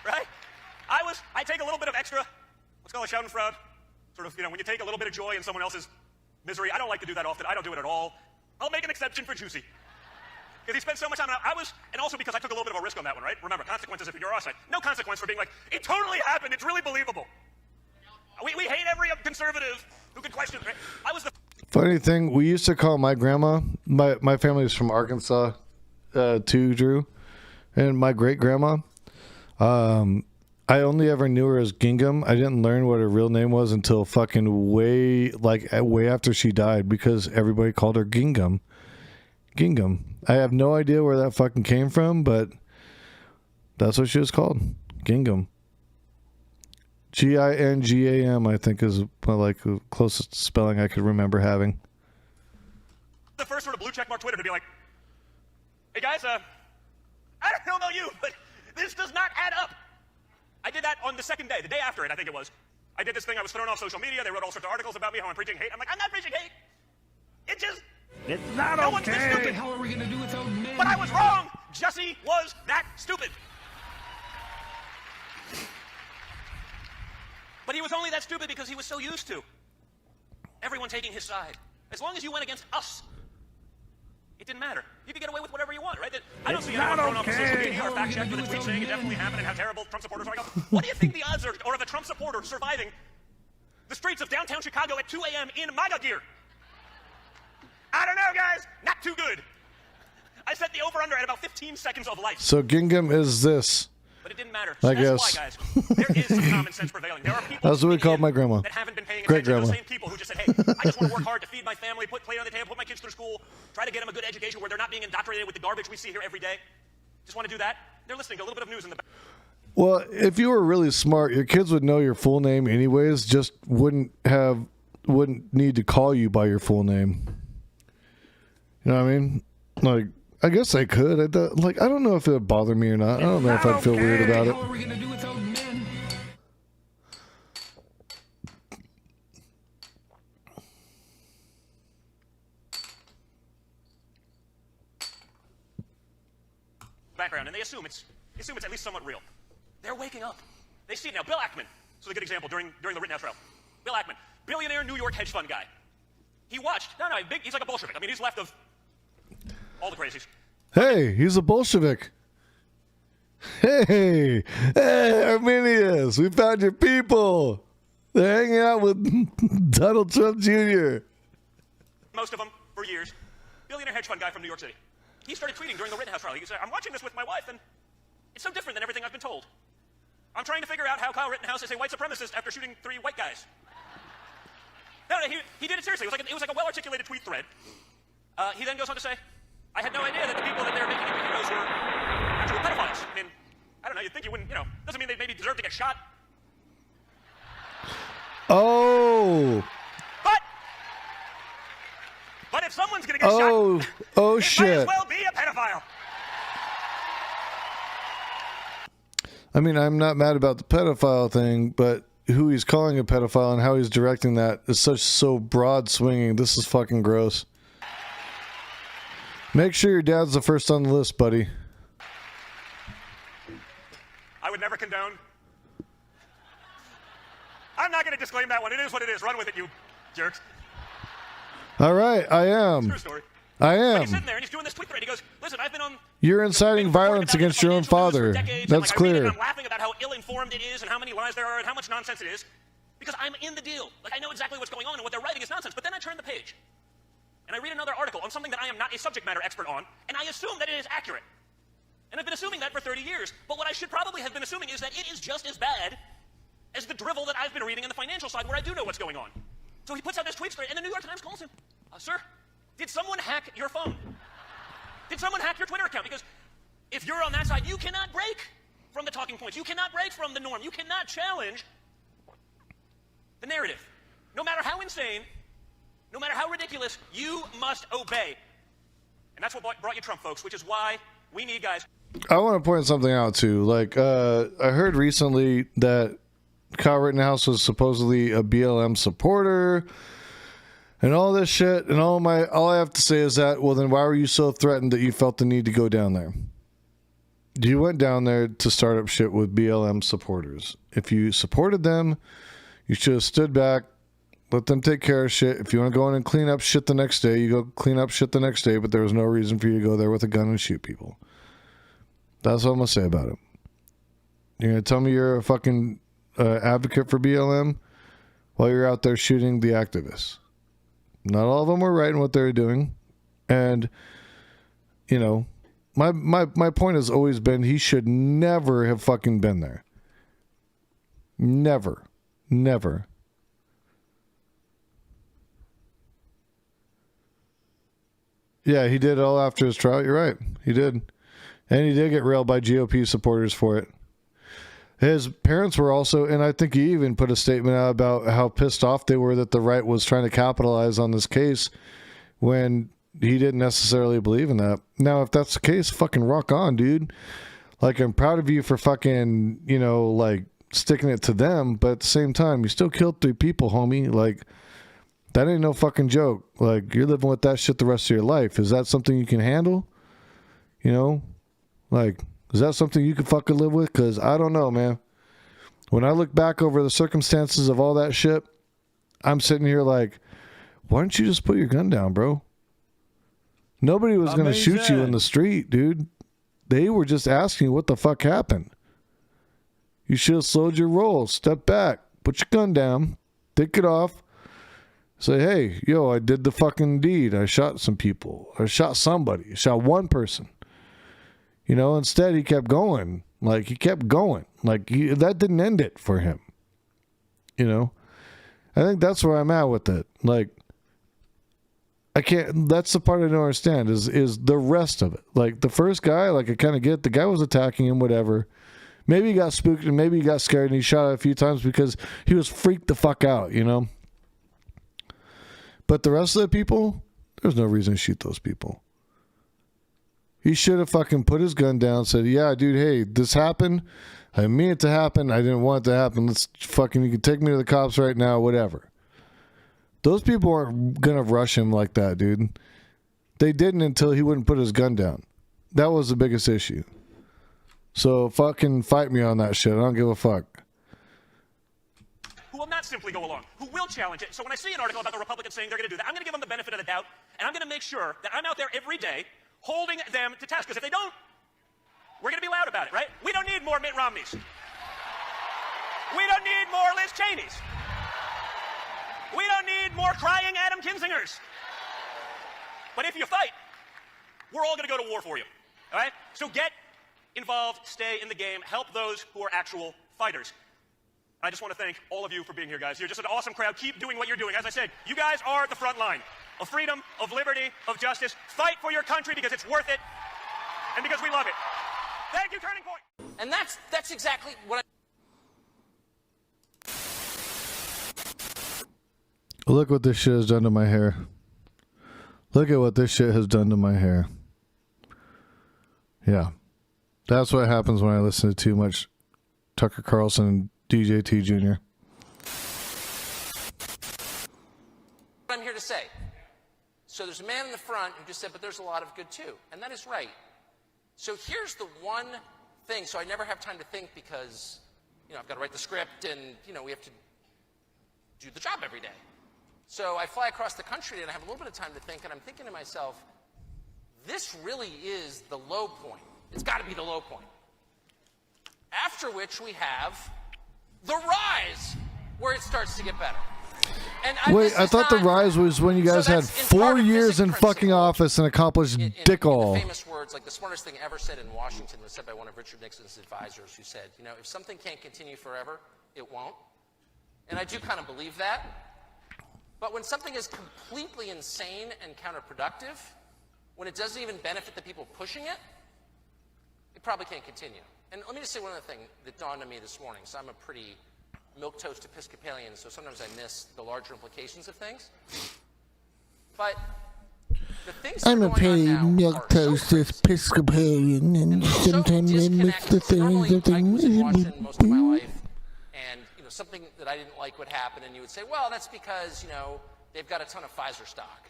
Right? I take a little bit of extra, let's call it schadenfreude, sort of, you know, when you take a little bit of joy in someone else's misery. I don't like to do that often. I don't do it at all. I'll make an exception for Juicy. Because he spent so much time, and also because I took a little bit of a risk on that one, right? Remember, consequences if you're our side. No consequence for being like, it totally happened, it's really believable. We hate every conservative who could question it, right? I was the... Funny thing, we used to call my grandma, my family is from Arkansas, too, Drew, and my great-grandma, I only ever knew her as Gingham. I didn't learn what her real name was until fucking way after she died because everybody called her Gingham. Gingham. I have no idea where that fucking came from, but that's what she was called. Gingham. Gingam, I think is like the closest spelling I could remember having. The first sort of blue checkmark Twitter to be like, hey guys, I don't know about you, but this does not add up. I did that on the second day, the day after it, I think it was. I did this thing, I was thrown off social media, they wrote all sorts of articles about me, how I'm preaching hate. I'm like, I'm not preaching hate. It's not no okay. One's this stupid. What the hell are we gonna do without men? But I was wrong. Jussie was that stupid. But he was only that stupid because he was so used to everyone taking his side. As long as you went against us, it didn't matter. You could get away with whatever you want, right? I don't see anyone thrown off of social media or fact-checked with a tweet saying it definitely happened and how terrible Trump supporters are. I go, what do you think the odds are of a Trump supporter surviving the streets of downtown Chicago at 2 a.m. in MAGA gear? I don't know, guys. Not too good. I set the over-under at about 15 seconds of life. So Gingham is this. But it didn't matter. I guess. That's why, guys. There is some common sense prevailing. There are people that's what we called my grandma. That haven't been paying attention. Those same people who just said, hey, I just want to work hard to feed my family, put plate on the table, put my kids through school, try to get them a good education where they're not being indoctrinated with the garbage we see here every day. Just want to do that. They're listening to a little bit of news in the back. Well, if you were really smart, your kids would know your full name anyways, just wouldn't need to call you by your full name. You know what I mean? Like, I guess I could. I don't know if it would bother me or not. I don't know if I'd feel weird about it. What are we gonna do without men? Background, and they assume it's at least somewhat real. They're waking up. They see it now. Bill Ackman. So a good example during the Rittenhouse trial. Bill Ackman, billionaire New York hedge fund guy. He watched. He's like a Bolshevik. I mean, he's left of all the crazies. Hey, he's a Bolshevik. Hey, Arminius, we found your people. They're hanging out with Donald Trump Jr. Most of them for years. Billionaire hedge fund guy from New York City. He started tweeting during the Rittenhouse trial. He said, I'm watching this with my wife, and it's so different than everything I've been told. I'm trying to figure out how Kyle Rittenhouse is a white supremacist after shooting 3 white guys. No, he did it seriously. It was like a well-articulated tweet thread. He then goes on to say, I had no idea that the people that they're making into heroes were actual pedophiles. I mean, I don't know, you'd think you wouldn't, doesn't mean they maybe deserve to get shot. Oh. But if someone's gonna get shot, it shit. might as well be a pedophile. I mean, I'm not mad about the pedophile thing, but who he's calling a pedophile and how he's directing that is so broad swinging. This is fucking gross. Make sure your dad's the first on the list, buddy. I would never condone. I'm not going to disclaim that one. It is what it is. Run with it, you jerks. All right, I am. True story. I But am. he's sitting there and he's doing this tweet thread. He goes, listen, I've been on... You're inciting violence against your own father. That's clear. I'm laughing about how ill-informed it is and how many lies there are and how much nonsense it is because I'm in the deal. Like, I know exactly what's going on and what they're writing is nonsense. But then I turn the page and I read another article on something that I am not a subject matter expert on, and I assume that it is accurate. And I've been assuming that for 30 years. But what I should probably have been assuming is that it is just as bad as the drivel that I've been reading in the financial side where I do know what's going on. So he puts out this tweet thread, and the New York Times calls him, sir, did someone hack your phone? Did someone hack your Twitter account? Because if you're on that side, you cannot break from the talking points. You cannot break from the norm. You cannot challenge the narrative. No matter how insane, no matter how ridiculous, you must obey. And that's what brought you Trump, folks, which is why we need guys. I want to point something out, too. Like, I heard recently that Kyle Rittenhouse was supposedly a BLM supporter and all this shit, and all I have to say is that, well, then why were you so threatened that you felt the need to go down there? You went down there to start up shit with BLM supporters. If you supported them, you should have stood back, let them take care of shit. If you want to go in and clean up shit the next day, you go clean up shit the next day, but there was no reason for you to go there with a gun and shoot people. That's what I'm going to say about it. You're going to tell me you're a fucking advocate for BLM while you're out there shooting the activists. Not all of them were right in what they were doing. And, you know, my point has always been he should never have fucking been there. Never. Never. Yeah, he did it all after his trial. You're right. He did. And he did get railed by GOP supporters for it. His parents were also, and I think he even put a statement out about how pissed off they were that the right was trying to capitalize on this case when he didn't necessarily believe in that. Now, if that's the case, fucking rock on, dude. Like, I'm proud of you for fucking, you know, like, sticking it to them, but at the same time, you still killed 3 people, homie. Like, that ain't no fucking joke. Like, you're living with that shit the rest of your life. Is that something you can handle? You know? Like, is that something you could fucking live with? Because I don't know, man. When I look back over the circumstances of all that shit, I'm sitting here like, why don't you just put your gun down, bro? Nobody was going to shoot you in the street, dude. They were just asking what the fuck happened. You should have slowed your roll. Step back. Put your gun down. Take it off. Say, hey, yo, I did the fucking deed. I shot some people. I shot somebody. I shot one person. You know, instead he kept going. Like, he kept going. Like, that didn't end it for him. You know? I think that's where I'm at with it. Like, I can't, that's the part I don't understand is the rest of it. Like, the first guy, like, I kind of get, the guy was attacking him, whatever. Maybe he got spooked and maybe he got scared and he shot a few times because he was freaked the fuck out, you know? But the rest of the people, there's no reason to shoot those people. He should have fucking put his gun down and said, yeah, dude, hey, this happened. I didn't mean it to happen. I didn't want it to happen. Let's fucking, you can take me to the cops right now, whatever. Those people aren't going to rush him like that, dude. They didn't until he wouldn't put his gun down. That was the biggest issue. So fucking fight me on that shit. I don't give a fuck. Who will not simply go along, who will challenge it. So when I see an article about the Republicans saying they're going to do that, I'm going to give them the benefit of the doubt, and I'm going to make sure that I'm out there every day holding them to task. Because if they don't, we're going to be loud about it, right? We don't need more Mitt Romneys. We don't need more Liz Cheneys. We don't need more crying Adam Kinzingers. But if you fight, we're all going to go to war for you, all right? So get involved, stay in the game, help those who are actual fighters. I just want to thank all of you for being here, guys. You're just an awesome crowd. Keep doing what you're doing. As I said, you guys are the front line of freedom, of liberty, of justice. Fight for your country because it's worth it and because we love it. Thank you, Turning Point. And that's exactly what Look what this shit has done to my hair. Look at what this shit has done to my hair. Yeah. That's what happens when I listen to too much Tucker Carlson and DJT Jr. man in the front who just said, but there's a lot of good too. And that is right. So here's the one thing. So I never have time to think because, I've got to write the script and, we have to do the job every day. So I fly across the country and I have a little bit of time to think, and I'm thinking to myself, this really is the low point. It's got to be the low point. After which we have the rise, where it starts to get better. And Wait, I thought the rise was when you guys had 4 years in fucking office and accomplished dick all. In the famous words, like the smartest thing ever said in Washington was said by one of Richard Nixon's advisors who said, if something can't continue forever, it won't. And I do kind of believe that. But when something is completely insane and counterproductive, when it doesn't even benefit the people pushing it, it probably can't continue. And let me just say one other thing that dawned on me this morning. So I'm a pretty milquetoast Episcopalian, so sometimes I miss the larger implications of things. But the things that I'm are a going pretty on now are milquetoast Episcopalian, and so sometimes I miss the disconnected. Normally, things of I was in Washington most of my the... life, and something that I didn't like would happen, and you would say, well, that's because they've got a ton of Pfizer stock,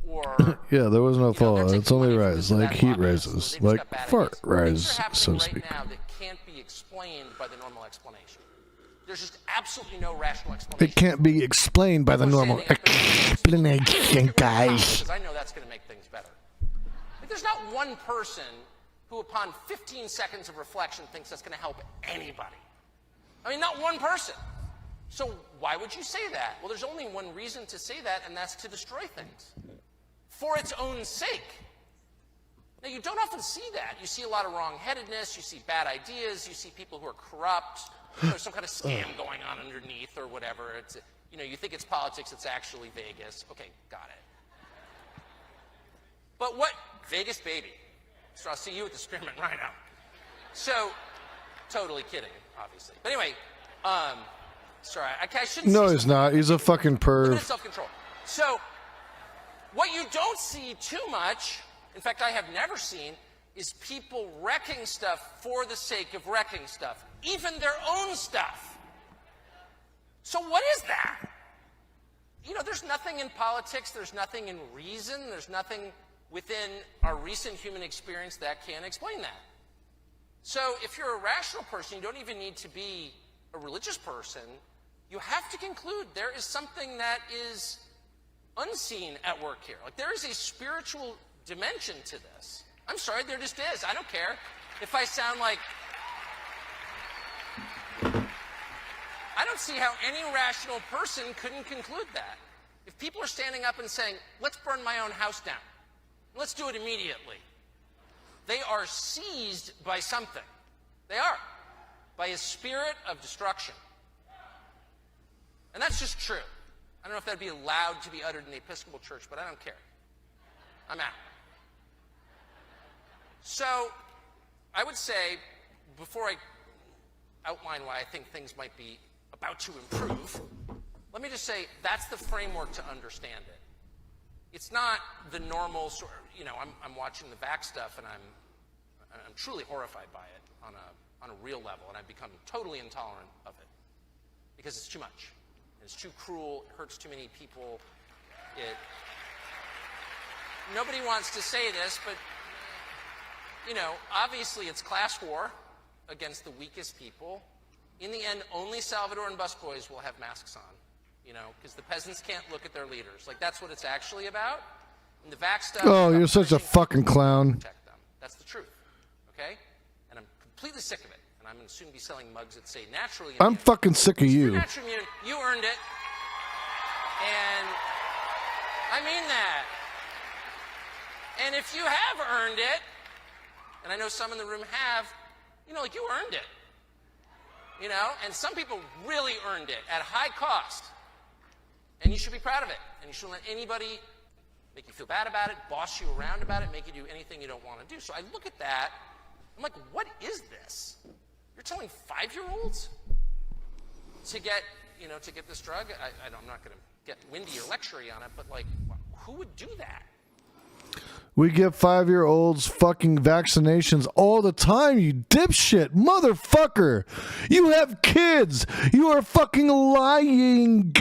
or Yeah, there was no fall. they're It's taking only money from rise, this or like that heat lobbyist, or rises, they've just like got bad fart ideas. rise, Things are so happening to right speak. now that can't be explained by the normal explanation. There's just absolutely no rational explanation. It can't be explained by the We're normal standing up and explanation, guys. because I know that's going to make things better. Like, there's not one person who, upon 15 seconds of reflection, thinks that's going to help anybody. I mean, not one person. So why would you say that? Well, there's only one reason to say that, and that's to destroy things for its own sake. Now, you don't often see that. You see a lot of wrong-headedness. You see bad ideas. You see people who are corrupt. There's some kind of scam going on underneath or whatever. It's, you think it's politics. It's actually Vegas. Okay, got it. But what? Vegas, baby. So I'll see you at the Spearmint Rhino. So, totally kidding, obviously. But anyway, sorry, I shouldn't. No, he's not. He's a fucking Limited perv. self-control. So, what you don't see too much, in fact, I have never seen, is people wrecking stuff for the sake of wrecking stuff, even their own stuff. So what is that? There's nothing in politics, there's nothing in reason, there's nothing within our recent human experience that can explain that. So if you're a rational person, you don't even need to be a religious person, you have to conclude there is something that is unseen at work here. Like, there is a spiritual dimension to this. I'm sorry, there just is. I don't care if I sound like... I don't see how any rational person couldn't conclude that. If people are standing up and saying, let's burn my own house down, let's do it immediately, they are seized by something. They are. By a spirit of destruction. And that's just true. I don't know if that'd be allowed to be uttered in the Episcopal Church, but I don't care. I'm out. So, I would say, before I outline why I think things might be about to improve, let me just say that's the framework to understand it. It's not the normal sort of, I'm watching the vax stuff and I'm truly horrified by it on a real level, and I've become totally intolerant of it because it's too much. It's too cruel, it hurts too many people. Nobody wants to say this, but obviously it's class war against the weakest people. In the end, only Salvadoran busboys will have masks on, because the peasants can't look at their leaders. Like, that's what it's actually about. And the vax stuff... Oh, you're such a fucking clown. Protect them. That's the truth, okay? And I'm completely sick of it. And I'm going to soon be selling mugs that say naturally immune. I'm fucking sick of You're you. naturally immune. You earned it. And I mean that. And if you have earned it, and I know some in the room have, you earned it. And some people really earned it at high cost. And you should be proud of it. And you shouldn't let anybody make you feel bad about it, boss you around about it, make you do anything you don't want to do. So I look at that, I'm like, what is this? You're telling 5-year-olds to get, to get this drug? I'm not going to get windy or lectury on it, but who would do that? We give 5-year-olds fucking vaccinations all the time, you dipshit motherfucker. You have kids. You are fucking lying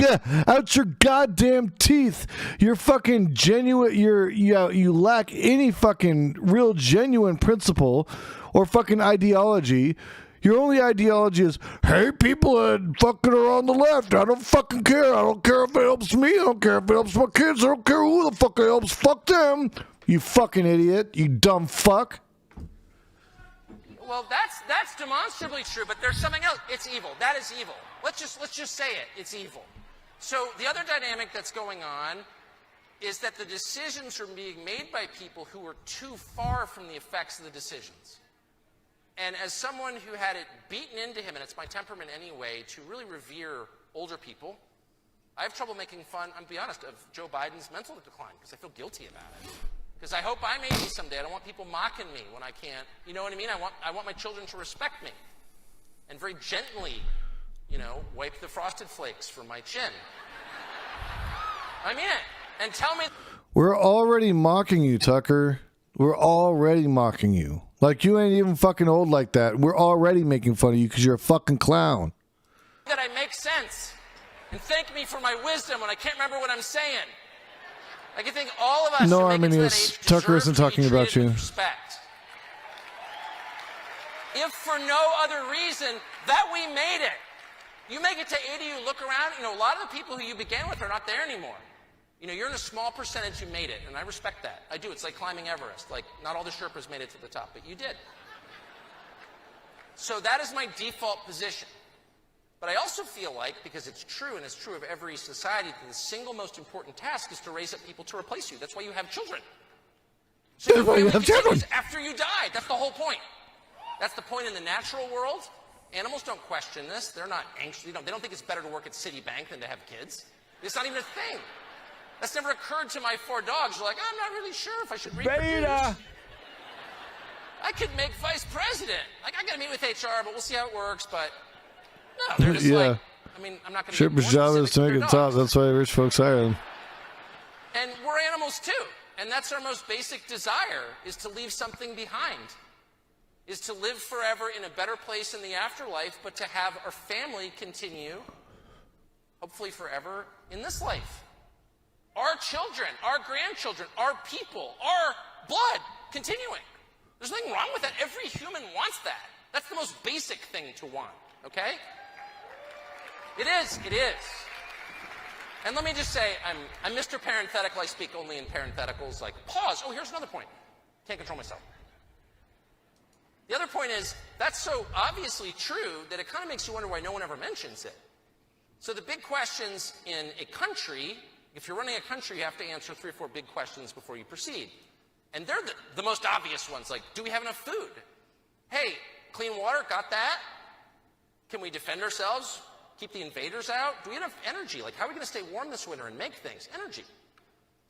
out your goddamn teeth. You're fucking genuine. You lack any fucking real genuine principle or fucking ideology. Your only ideology is, hey, people that fucking are on the left, I don't fucking care. I don't care if it helps me. I don't care if it helps my kids. I don't care who the fuck it helps. Fuck them. You fucking idiot. You dumb fuck. Well, that's demonstrably true, but there's something else. It's evil. That is evil. Let's just say it. It's evil. So the other dynamic that's going on is that the decisions are being made by people who are too far from the effects of the decisions. And as someone who had it beaten into him, and it's my temperament anyway, to really revere older people, I have trouble making fun, I'm going to be honest, of Joe Biden's mental decline, because I feel guilty about it. Because I hope I may be someday. I don't want people mocking me when I can't. You know what I mean? I want my children to respect me. And very gently, wipe the frosted flakes from my chin. I mean it. And tell me... We're already mocking you, Tucker. We're already mocking you. Like, you ain't even fucking old like that. We're already making fun of you because you're a fucking clown. That I make sense. And thank me for my wisdom when I can't remember what I'm saying. I can think all of us no, who make it to that age Tucker isn't deserve to be talking about treated you. with respect. If for no other reason that we made it. You make it to 80, you look around, a lot of the people who you began with are not there anymore. You're in a small percentage who made it, and I respect that. I do. It's like climbing Everest. Like, not all the Sherpas made it to the top, but you did. So that is my default position. But I also feel like, because it's true, and it's true of every society, that the single most important task is to raise up people to replace you. That's why you have children. So That's why you have children. After you die. That's the whole point. That's the point in the natural world. Animals don't question this. They're not anxious. They don't think it's better to work at Citibank than to have kids. It's not even a thing. That's never occurred to my 4 dogs. They're like, I'm not really sure if I should reproduce. Beta. I could make vice president. Like, I got to meet with HR, but we'll see how it works. But no, they're just like, I'm not going to. Shipper's job is to make it top. That's why rich folks hire them. And we're animals too. And that's our most basic desire, is to leave something behind. Is to live forever in a better place in the afterlife, but to have our family continue, hopefully forever, in this life. Our children, our grandchildren, our people, our blood continuing. There's nothing wrong with that. Every human wants that. That's the most basic thing to want, okay? It is. And let me just say, I'm Mr. Parenthetical. I speak only in parentheticals, like pause. Oh, here's another point. Can't control myself. The other point is, that's so obviously true that it kind of makes you wonder why no one ever mentions it. So the big questions in a country, if you're running a country, you have to answer 3 or 4 big questions before you proceed. And they're the most obvious ones, like, do we have enough food? Hey, clean water, got that? Can we defend ourselves? Keep the invaders out? Do we have enough energy? Like, how are we going to stay warm this winter and make things? Energy.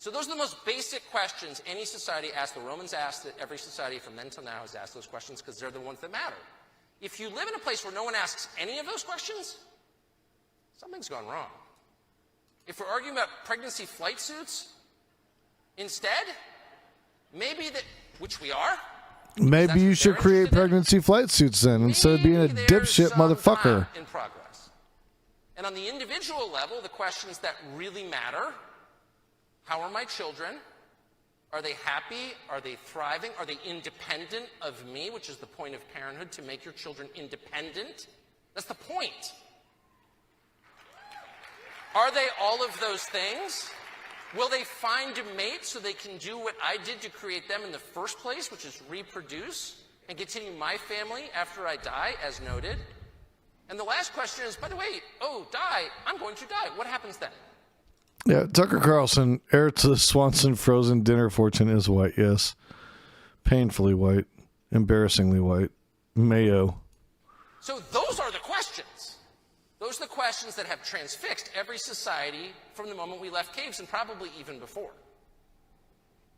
So those are the most basic questions any society asks. The Romans asked it. Every society from then till now has asked those questions because they're the ones that matter. If you live in a place where no one asks any of those questions, something's gone wrong. If we're arguing about pregnancy flight suits, instead, maybe that, which we are. Maybe you should create pregnancy flight suits then, instead of being a dipshit motherfucker. In progress. And on the individual level, the questions that really matter: how are my children? Are they happy? Are they thriving? Are they independent of me, which is the point of parenthood, to make your children independent? That's the point. Are they all of those things? Will they find a mate so they can do what I did to create them in the first place, which is reproduce and continue my family after I die, as noted? And the last question is, by the way, I'm going to die. What happens then? Yeah, Tucker Carlson, heir to the Swanson frozen dinner fortune, is white, yes. Painfully white. Embarrassingly white. Mayo. So those are the questions. Those are the questions that have transfixed every society from the moment we left caves, and probably even before.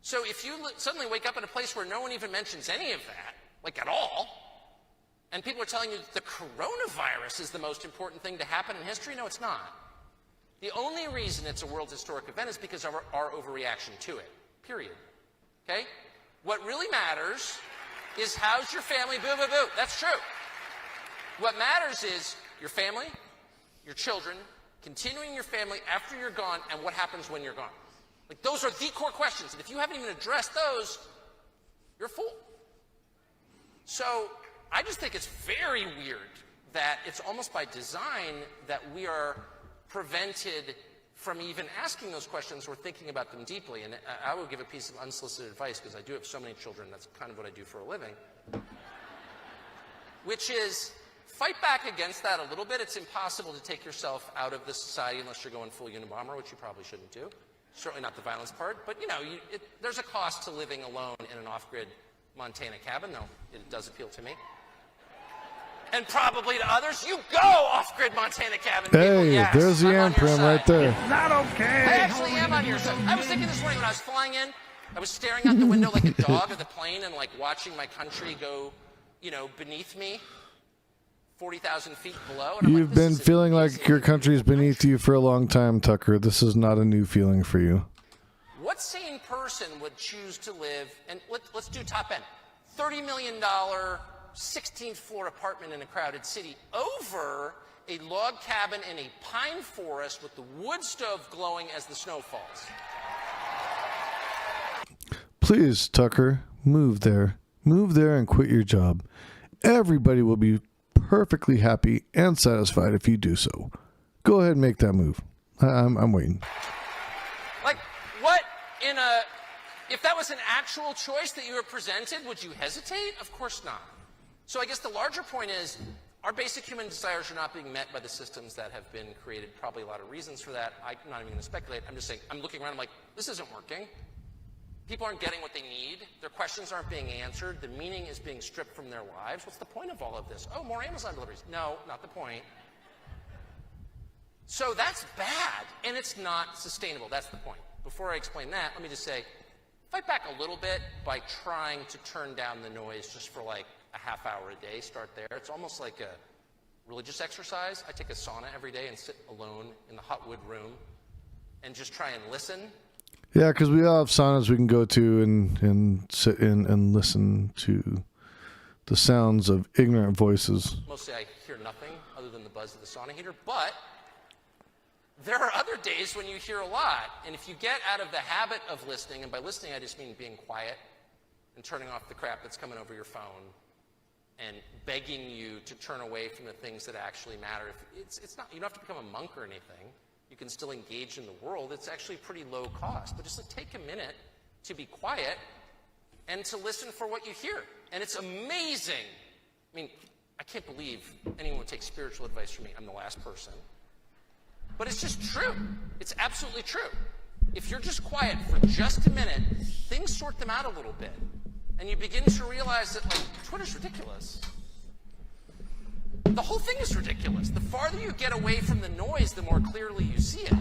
So if you suddenly wake up in a place where no one even mentions any of that, like at all, and people are telling you that the coronavirus is the most important thing to happen in history, no, it's not. The only reason it's a world historic event is because of our overreaction to it, period. okay? What really matters is how's your family, boo, boo, boo. That's true. What matters is your family, your children, continuing your family after you're gone, and what happens when you're gone. Like, those are the core questions. And if you haven't even addressed those, you're a fool. So I just think it's very weird that it's almost by design that we are prevented from even asking those questions or thinking about them deeply. And I will give a piece of unsolicited advice, because I do have so many children. That's kind of what I do for a living. Which is, fight back against that a little bit. It's impossible to take yourself out of the society unless you're going full Unabomber, which you probably shouldn't do. Certainly not the violence part. But, you know, there's a cost to living alone in an off-grid Montana cabin, though it does appeal to me. And probably to others. You go off-grid Montana cabin, people. Hey, Yes, there's the I'm on your Amprim side. right there. Not okay. I actually am on your side. I was thinking this morning when I was flying in, I was staring out the window like a dog at the plane and like watching my country go, you know, beneath me, 40,000 feet below. And I'm You've like, this been is an feeling like amazing your country's beneath you for a long time, Tucker. This is not a new feeling for you. What sane person would choose to live, and let's do top end, $30 million, 16th floor apartment in a crowded city over a log cabin in a pine forest with the wood stove glowing as the snow falls? Please, Tucker, move there. Move there and quit your job. Everybody will be perfectly happy and satisfied if you do so. Go ahead and make that move. I'm waiting. Like, what if that was an actual choice that you were presented, would you hesitate? Of course not. So I guess the larger point is, our basic human desires are not being met by the systems that have been created. Probably a lot of reasons for that. I'm not even going to speculate. I'm just saying, I'm looking around, I'm like, this isn't working. People aren't getting what they need. Their questions aren't being answered. The meaning is being stripped from their lives. What's the point of all of this? Oh, more Amazon deliveries. No, not the point. So that's bad, and it's not sustainable. That's the point. Before I explain that, let me just say, fight back a little bit by trying to turn down the noise just for like a half hour a day. Start there. It's almost like a religious exercise. I take a sauna every day and sit alone in the hot wood room and just try and listen. Yeah, because we all have saunas we can go to and sit in and listen to the sounds of ignorant voices. Mostly I hear nothing other than the buzz of the sauna heater, but there are other days when you hear a lot. And if you get out of the habit of listening, and by listening I just mean being quiet and turning off the crap that's coming over your phone and begging you to turn away from the things that actually matter. It's not, you don't have to become a monk or anything. You can still engage in the world. It's actually pretty low cost. But just like, take a minute to be quiet and to listen for what you hear. And it's amazing. I mean, I can't believe anyone would take spiritual advice from me. I'm the last person. But it's just true. It's absolutely true. If you're just quiet for just a minute, things sort them out a little bit. And you begin to realize that, like, Twitter's ridiculous. The whole thing is ridiculous. The farther you get away from the noise, the more clearly you see it.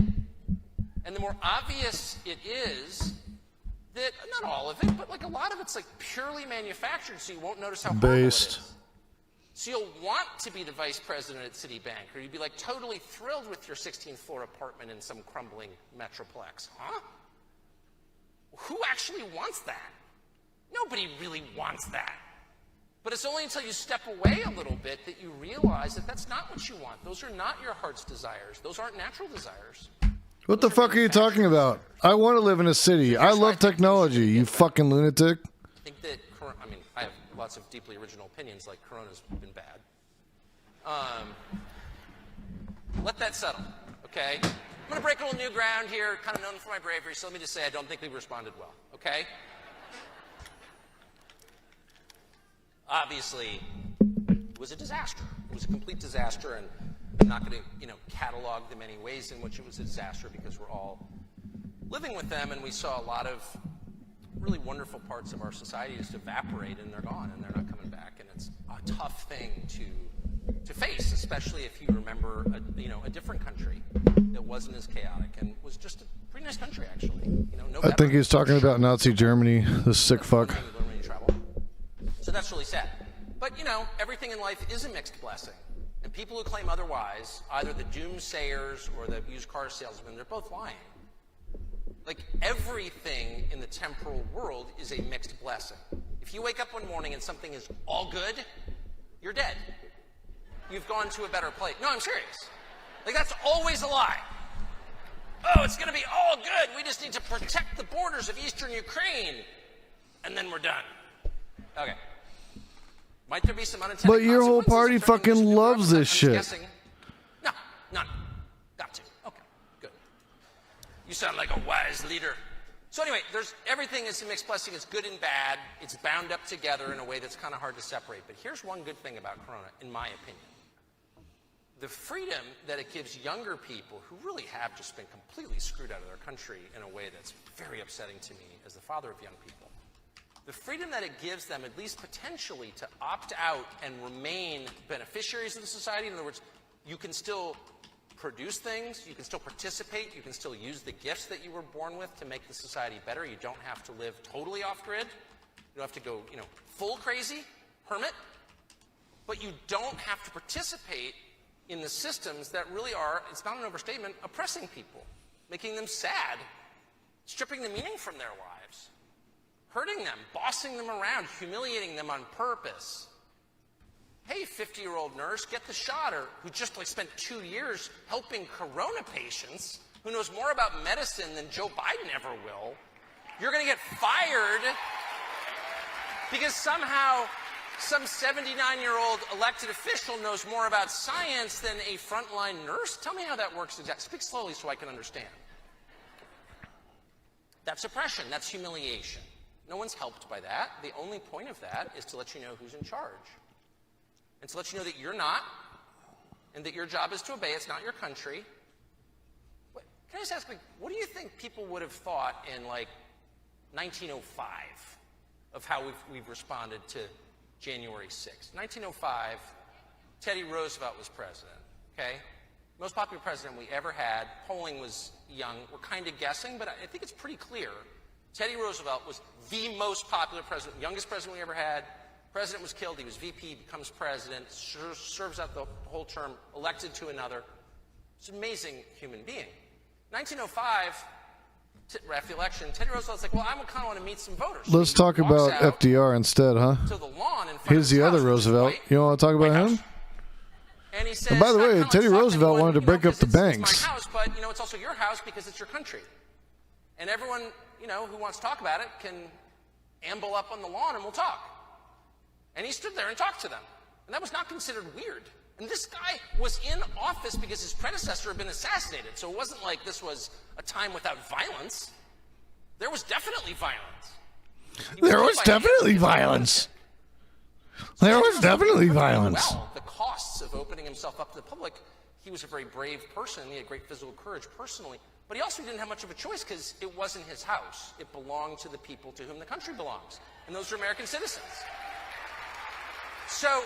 And the more obvious it is that, not all of it, but like a lot of it's like purely manufactured, so you won't notice how horrible it is. So you'll want to be the vice president at Citibank, or you'd be like totally thrilled with your 16th floor apartment in some crumbling metroplex. Huh? Who actually wants that? Nobody really wants that. But it's only until you step away a little bit that you realize that that's not what you want. Those are not your heart's desires. Those aren't natural desires. What the fuck are you talking about? I want to live in a city. I love technology, you fucking lunatic. I think that, I mean, I have lots of deeply original opinions, like Corona's been bad. Let that settle, okay? I'm going to break a little new ground here, kind of known for my bravery, so let me just say I don't think we responded well, okay? Obviously, it was a disaster. It was a complete disaster, and I'm not going to, catalog the many ways in which it was a disaster because we're all living with them, and we saw a lot of really wonderful parts of our society just evaporate, and they're gone, and they're not coming back, and it's a tough thing to face, especially if you remember a different country that wasn't as chaotic and was just a pretty nice country, actually. I think he's talking about Nazi Germany, this sick fuck. So that's really sad. But, everything in life is a mixed blessing. And people who claim otherwise, either the doomsayers or the used car salesman, they're both lying. Like, everything in the temporal world is a mixed blessing. If you wake up one morning and something is all good, you're dead. You've gone to a better place. No, I'm serious. Like, that's always a lie. Oh, it's going to be all good. We just need to protect the borders of eastern Ukraine. And then we're done. Okay. Might there be some unintended But your whole party consequences of turning fucking loose a new loves Europe? this I'm shit. guessing. No, none. Got to. Okay, good. You sound like a wise leader. So anyway, everything is a mixed blessing. It's good and bad. It's bound up together in a way that's kind of hard to separate. But here's one good thing about Corona, in my opinion. The freedom that it gives younger people who really have just been completely screwed out of their country in a way that's very upsetting to me as the father of young people. The freedom that it gives them, at least potentially, to opt out and remain beneficiaries of the society. In other words, you can still produce things, you can still participate, you can still use the gifts that you were born with to make the society better. You don't have to live totally off-grid. You don't have to go, full crazy, hermit. But you don't have to participate in the systems that really are, it's not an overstatement, oppressing people, making them sad, stripping the meaning from their lives, hurting them, bossing them around, humiliating them on purpose. Hey, 50-year-old nurse, get the shot, or who just spent 2 years helping corona patients, who knows more about medicine than Joe Biden ever will. You're going to get fired because somehow some 79-year-old elected official knows more about science than a frontline nurse? Tell me how that works exactly. Speak slowly so I can understand. That's oppression. That's humiliation. No one's helped by that. The only point of that is to let you know who's in charge. And to let you know that you're not, and that your job is to obey. It's not your country. Can I just ask, what do you think people would have thought in, 1905 of how we've responded to January 6th? 1905, Teddy Roosevelt was president, okay? Most popular president we ever had. Polling was young. We're kind of guessing, but I think it's pretty clear. Teddy Roosevelt was the most popular president, youngest president we ever had. President was killed. He was VP, becomes president, serves out the whole term, elected to another. It's an amazing human being. 1905, after the election, Teddy Roosevelt's like, well, I kind of want to meet some voters. So Let's talk about FDR instead, huh? To the lawn in front Here's of the his other house, Roosevelt. You want to talk about him? And he says, And by the way, "I'd kinda Teddy like to talk Roosevelt everyone, wanted to break up the 'cause banks." It's my house, but it's also your house because it's your country. And everyone, who wants to talk about it can amble up on the lawn and we'll talk. And he stood there and talked to them. And that was not considered weird. And this guy was in office because his predecessor had been assassinated. So it wasn't like this was a time without violence. There was definitely violence. There was definitely violence. There was definitely violence. Well, the costs of opening himself up to the public, he was a very brave person. He had great physical courage personally. But he also didn't have much of a choice because it wasn't his house. It belonged to the people to whom the country belongs. And those are American citizens. So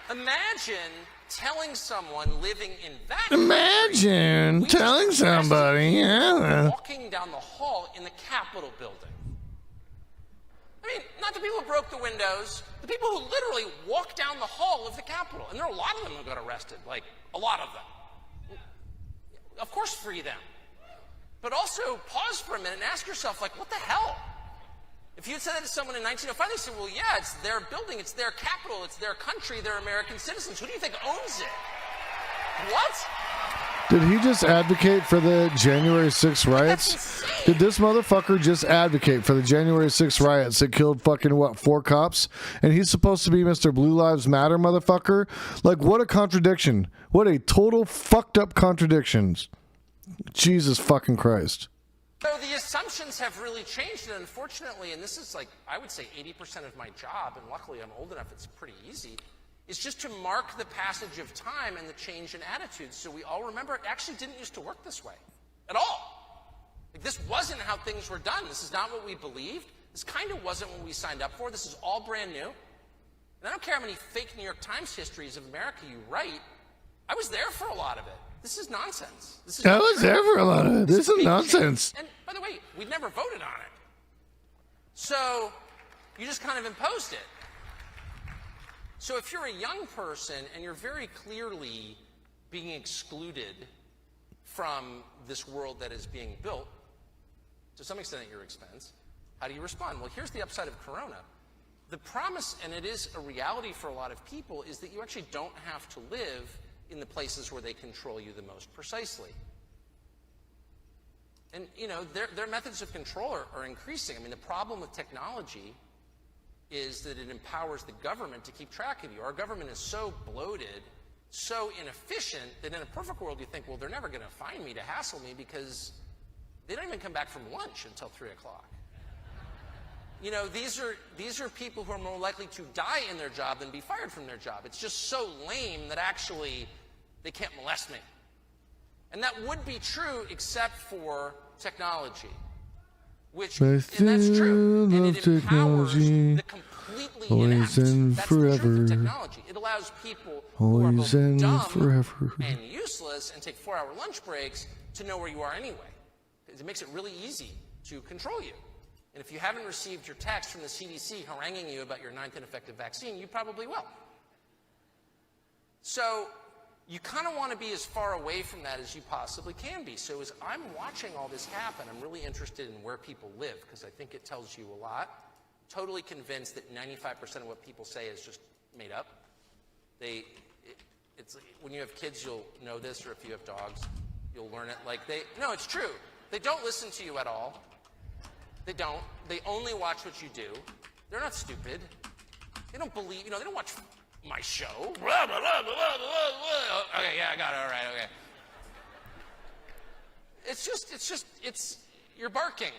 imagine telling someone living in that Imagine country, telling somebody, yeah. walking down the hall in the Capitol building. I mean, not the people who broke the windows, the people who literally walked down the hall of the Capitol. And there are a lot of them who got arrested, a lot of them. Of course, free them. But also pause for a minute and ask yourself, what the hell? If you had said that to someone in 1905, they said, well, yeah, it's their building, it's their capital, it's their country, they're American citizens. Who do you think owns it? What? Did he just advocate for the January 6th riots? Did this motherfucker just advocate for the January 6th riots that killed fucking, 4 cops? And he's supposed to be Mr. Blue Lives Matter motherfucker? What a contradiction. What a total fucked up contradiction. Jesus fucking Christ. So the assumptions have really changed, and unfortunately, and this is I would say 80% of my job, and luckily I'm old enough it's pretty easy, is just to mark the passage of time and the change in attitudes so we all remember it actually didn't used to work this way at all. This wasn't how things were done. This is not what we believed. This kind of wasn't what we signed up for. This is all brand new. And I don't care how many fake New York Times histories of America you write. I was there for a lot of it. This is nonsense. I was there for a lot of it. This is nonsense. And by the way, we'd never voted on it. So you just kind of imposed it. So if you're a young person and you're very clearly being excluded from this world that is being built, to some extent at your expense. How do you respond? Well, here's the upside of Corona. The promise, and it is a reality for a lot of people, is that you actually don't have to live in the places where they control you the most precisely. And, you know, their methods of control are increasing. I mean, the problem with technology is that it empowers the government to keep track of you. Our government is so bloated, so inefficient, that in a perfect world you think, well, they're never going to find me to hassle me because they don't even come back from lunch until 3 o'clock. You know, these are people who are more likely to die in their job than be fired from their job. It's just so lame that actually they can't molest me. And that would be true except for technology, and that's true. And it empowers the completely inept. That's the truth of technology. It allows people who are both dumb and useless and take 4-hour lunch breaks to know where you are anyway. It makes it really easy to control you. And if you haven't received your text from the CDC haranguing you about your 9th ineffective vaccine, you probably will. So you kind of want to be as far away from that as you possibly can be. So as I'm watching all this happen, I'm really interested in where people live because I think it tells you a lot. Totally convinced that 95% of what people say is just made up. It's when you have kids, you'll know this, or if you have dogs, you'll learn it. No, it's true. They don't listen to you at all. They don't. They only watch what you do. They're not stupid. They don't believe, they don't watch my show. Okay, yeah, I got it. All right, okay. It's you're barking.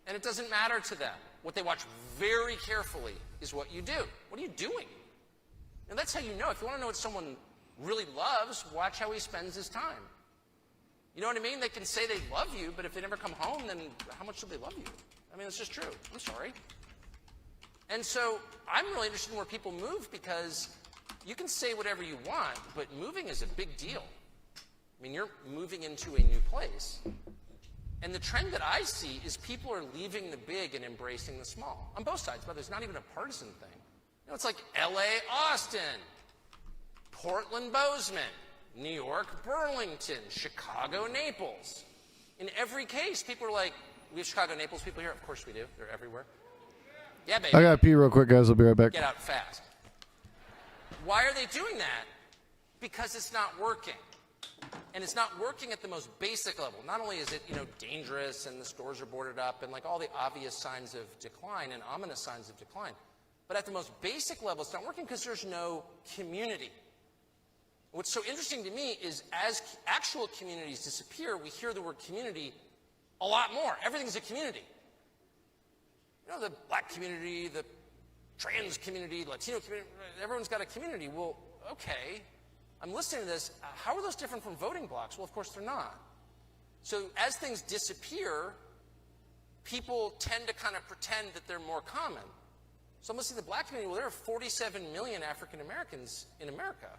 And it doesn't matter to them. What they watch very carefully is what you do. What are you doing? And that's how you know. If you want to know what someone really loves, watch how he spends his time. You know what I mean? They can say they love you, but if they never come home, then how much do they love you? I mean, it's just true. I'm sorry. And so I'm really interested in where people move because you can say whatever you want, but moving is a big deal. I mean, you're moving into a new place. And the trend that I see is people are leaving the big and embracing the small. On both sides, but there's not even a partisan thing. It's like LA, Austin, Portland, Bozeman, New York, Burlington, Chicago, Naples. In every case, people are like, we have Chicago, Naples people here? Of course we do. They're everywhere. Yeah, baby. I gotta pee real quick, guys. I'll be right back. Get out fast. Why are they doing that? Because it's not working. And it's not working at the most basic level. Not only is it, dangerous and the stores are boarded up and like all the obvious signs of decline and ominous signs of decline, but at the most basic level, it's not working because there's no community. What's so interesting to me is as actual communities disappear, we hear the word community a lot more. Everything's a community. The black community, the trans community, Latino community, everyone's got a community. Well, okay, I'm listening to this. How are those different from voting blocks? Well, of course they're not. So as things disappear, people tend to kind of pretend that they're more common. So I'm listening to the black community. Well, there are 47 million African Americans in America.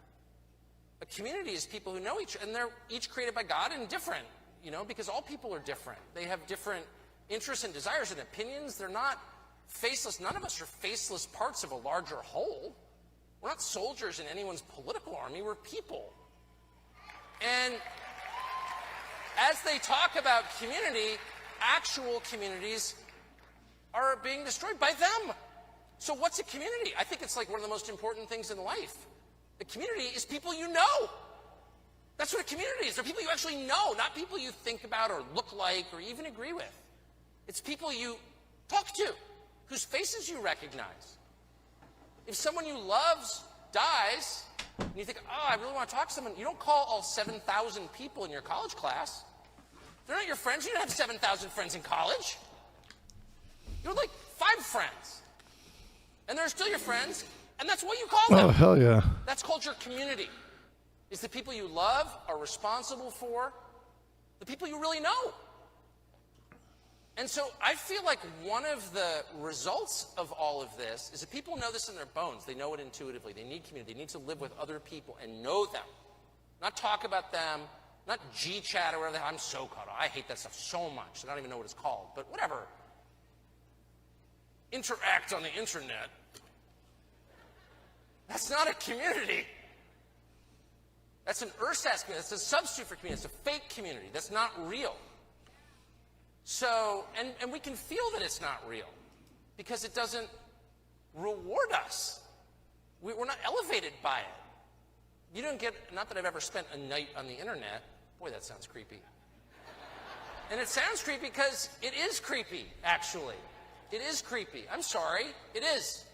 A community is people who know each other, and they're each created by God and different, because all people are different. They have different interests and desires and opinions. They're not faceless. None of us are faceless parts of a larger whole. We're not soldiers in anyone's political army. We're people. And as they talk about community, actual communities are being destroyed by them. So what's a community? I think it's like one of the most important things in life. A community is people you know. That's what a community is. They're people you actually know, not people you think about or look like or even agree with. It's people you talk to, whose faces you recognize. If someone you love dies, and you think, oh, I really want to talk to someone, you don't call all 7,000 people in your college class. They're not your friends. You don't have 7,000 friends in college. You have like 5 friends. And they're still your friends, and that's what you call them. Oh, hell yeah. That's called your community. It's the people you love, are responsible for, the people you really know. And so I feel like one of the results of all of this is that people know this in their bones. They know it intuitively. They need community. They need to live with other people and know them. Not talk about them, not G-chat or whatever. I'm so caught up. I hate that stuff so much. I don't even know what it's called. But whatever. Interact on the internet. That's not a community. That's an ersatz community. That's a substitute for community. It's a fake community. That's not real. So, and we can feel that it's not real because it doesn't reward us. We're not elevated by it. You don't get, not that I've ever spent a night on the internet. Boy, that sounds creepy. And it sounds creepy because it is creepy, actually. It is creepy. I'm sorry, it is.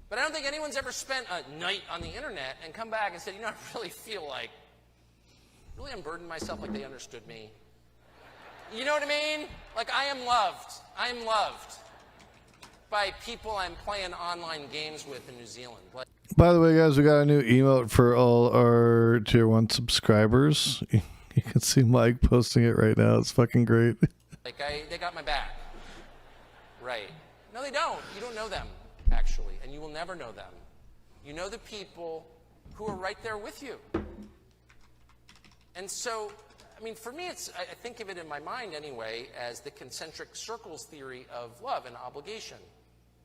But I don't think anyone's ever spent a night on the internet and come back and said, you know, I really feel like, really unburdened myself like they understood me. You know what I mean? Like, I am loved. I'm loved by people I'm playing online games with in New Zealand. Like, By the way, guys, we got a new emote for all our tier 1 subscribers. You can see Mike posting it right now. It's fucking great. they got my back. Right. No, they don't. You don't know them, actually, and you will never know them. You know the people who are right there with you. And so, I mean, for me, I think of it in my mind anyway as the concentric circles theory of love and obligation.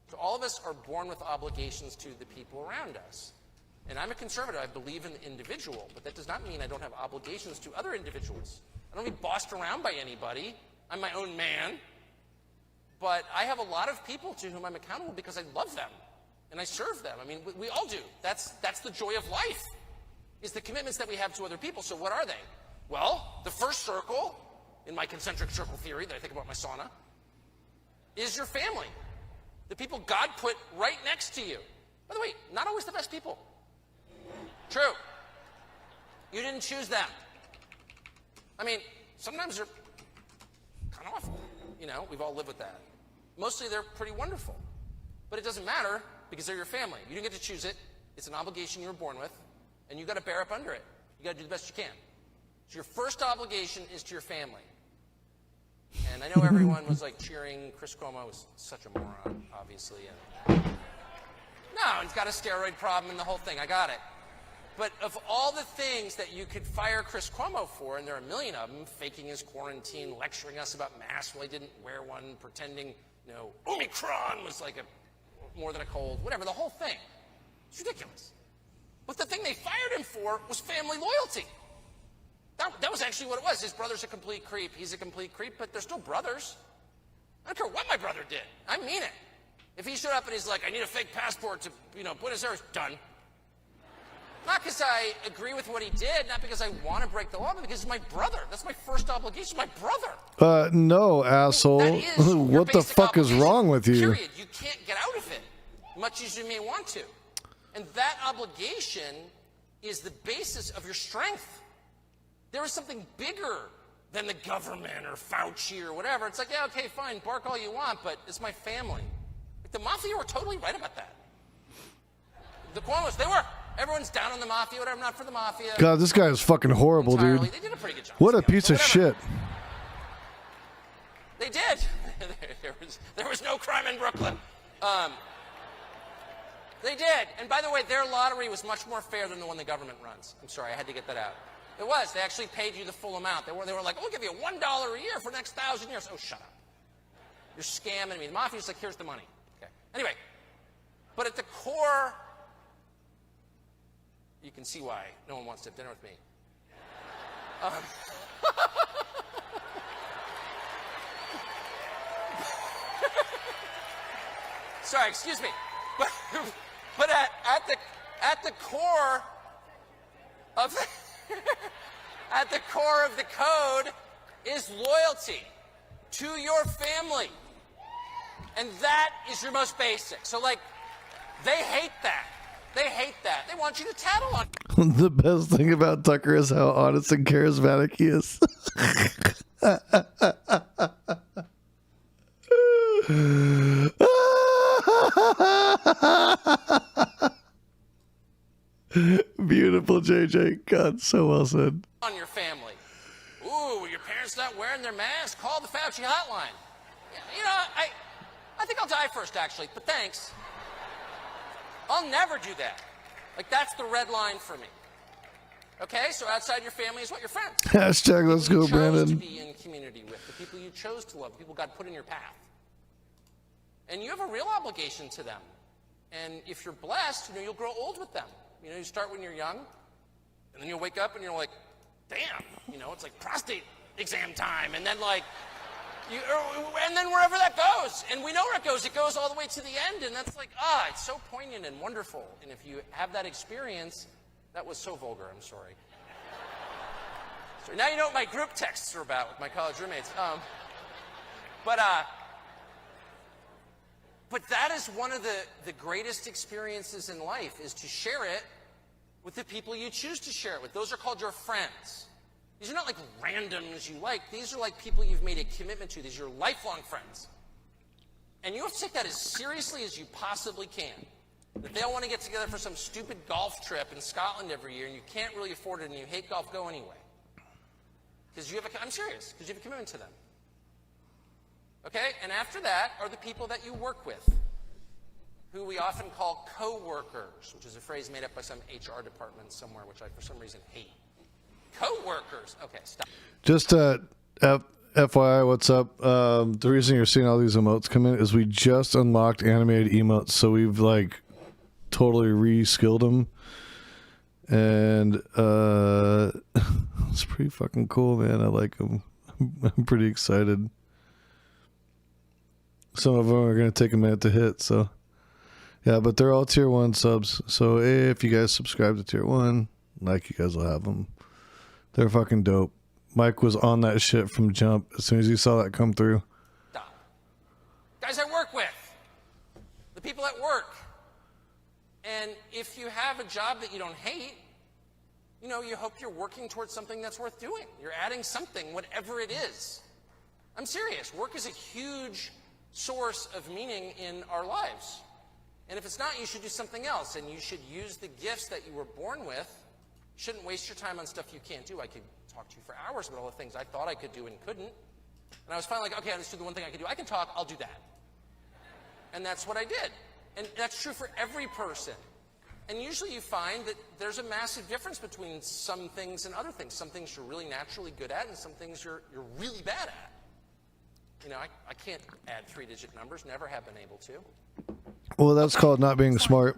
So all of us are born with obligations to the people around us. And I'm a conservative. I believe in the individual, but that does not mean I don't have obligations to other individuals. I don't be bossed around by anybody. I'm my own man. But I have a lot of people to whom I'm accountable because I love them and I serve them. I mean, we all do. That's the joy of life, is the commitments that we have to other people. So what are they? Well, the first circle, in my concentric circle theory that I think about my sauna, is your family. The people God put right next to you. By the way, not always the best people. True. You didn't choose them. I mean, sometimes they're kind of awful. You know, we've all lived with that. Mostly they're pretty wonderful. But it doesn't matter because they're your family. You didn't get to choose it. It's an obligation you were born with, and you got to bear up under it. You got to do the best you can. So your first obligation is to your family. And I know everyone was like cheering. Chris Cuomo was such a moron, obviously. And no, he's got a steroid problem and the whole thing. I got it. But of all the things that you could fire Chris Cuomo for, and there are a million of them, faking his quarantine, lecturing us about masks while he didn't wear one, pretending, you know, Omicron was like more than a cold, whatever, the whole thing. It's ridiculous. But the thing they fired him for was family loyalty. That was actually what it was. His brother's a complete creep. He's a complete creep, but they're still brothers. I don't care what my brother did. I mean it. If he showed up and he's like, I need a fake passport to, you know, Buenos Aires, done. Not because I agree with what he did, not because I want to break the law, but because he's my brother. That's my first obligation, my brother. No, asshole. That is your What the basic fuck is obligation, wrong with you? Period. You can't get out of it, much as you may want to. And that obligation is the basis of your strength. There is something bigger than the government or Fauci or whatever. It's like, yeah, okay, fine, bark all you want, but it's my family. Like, the mafia were totally right about that. The Cuomos, they were. Everyone's down on the mafia, whatever. I'm not for the mafia. God, this guy is fucking horrible, entirely. dude. They did a pretty good job. What a piece of shit. They did. there was no crime in Brooklyn. They did. And by the way, their lottery was much more fair than the one the government runs. I'm sorry, I had to get that out. It was. They actually paid you the full amount. They were like, oh, we'll give you $1 a year for the next 1,000 years. Oh, shut up. You're scamming me. The mafia's like, here's the money. Okay. Anyway, but at the core, you can see why no one wants to have dinner with me. Sorry, excuse me. But at the core of at the core of the code is loyalty to your family. And that is your most basic. So, like, they hate that. They hate that. They want you to tattle on. The best thing about Tucker is how honest and charismatic he is. Beautiful, JJ. God, so well said. On your family. Ooh, your parents not wearing their mask? Call the Fauci hotline. You know, I think I'll die first, actually, but thanks. I'll never do that. Like, that's the red line for me. Okay, so outside your family is what? Your friends. Hashtag let's go, People you chose to Brandon. be in community with, the people you chose to love, the people God put in your path. And you have a real obligation to them. And if you're blessed, you know, you'll grow old with them. You know, you start when you're young, and then you'll wake up and you're like, damn, you know, it's like prostate exam time. And then, like, And then wherever that goes, and we know where it goes all the way to the end, and that's like, it's so poignant and wonderful. And if you have that experience, that was so vulgar, I'm sorry. So now you know what my group texts are about with my college roommates. But that is one of the greatest experiences in life, is to share it with the people you choose to share it with. Those are called your friends. These are not like randoms you like. These are like people you've made a commitment to. These are your lifelong friends. And you have to take that as seriously as you possibly can. If they all want to get together for some stupid golf trip in Scotland every year and you can't really afford it and you hate golf, go anyway. Because I'm serious, because you have a commitment to them. Okay? And after that are the people that you work with, who we often call co-workers, which is a phrase made up by some HR department somewhere, which I, for some reason, hate. Co-workers. Okay, stop. Just FYI, what's up? The reason you're seeing all these emotes come in is we just unlocked animated emotes, so we've like totally re-skilled them, and it's pretty fucking cool, man. I like them. I'm pretty excited. Some of them are gonna take a minute to hit, so yeah, but they're all tier 1 subs. So if you guys subscribe to tier 1, like, you guys will have them. They're fucking dope. Mike was on that shit from jump as soon as he saw that come through. Stop. Guys I work with. The people at work. And if you have a job that you don't hate, you hope you're working towards something that's worth doing. You're adding something, whatever it is. I'm serious. Work is a huge source of meaning in our lives. And if it's not, you should do something else. And you should use the gifts that you were born with. You shouldn't waste your time on stuff you can't do. I could talk to you for hours about all the things I thought I could do and couldn't. And I was finally like, okay, let's do the one thing I can do. I can talk, I'll do that. And that's what I did. And that's true for every person. And usually you find that there's a massive difference between some things and other things. Some things you're really naturally good at and some things you're really bad at. I can't add 3-digit numbers, never have been able to. Well, that's called not being smart.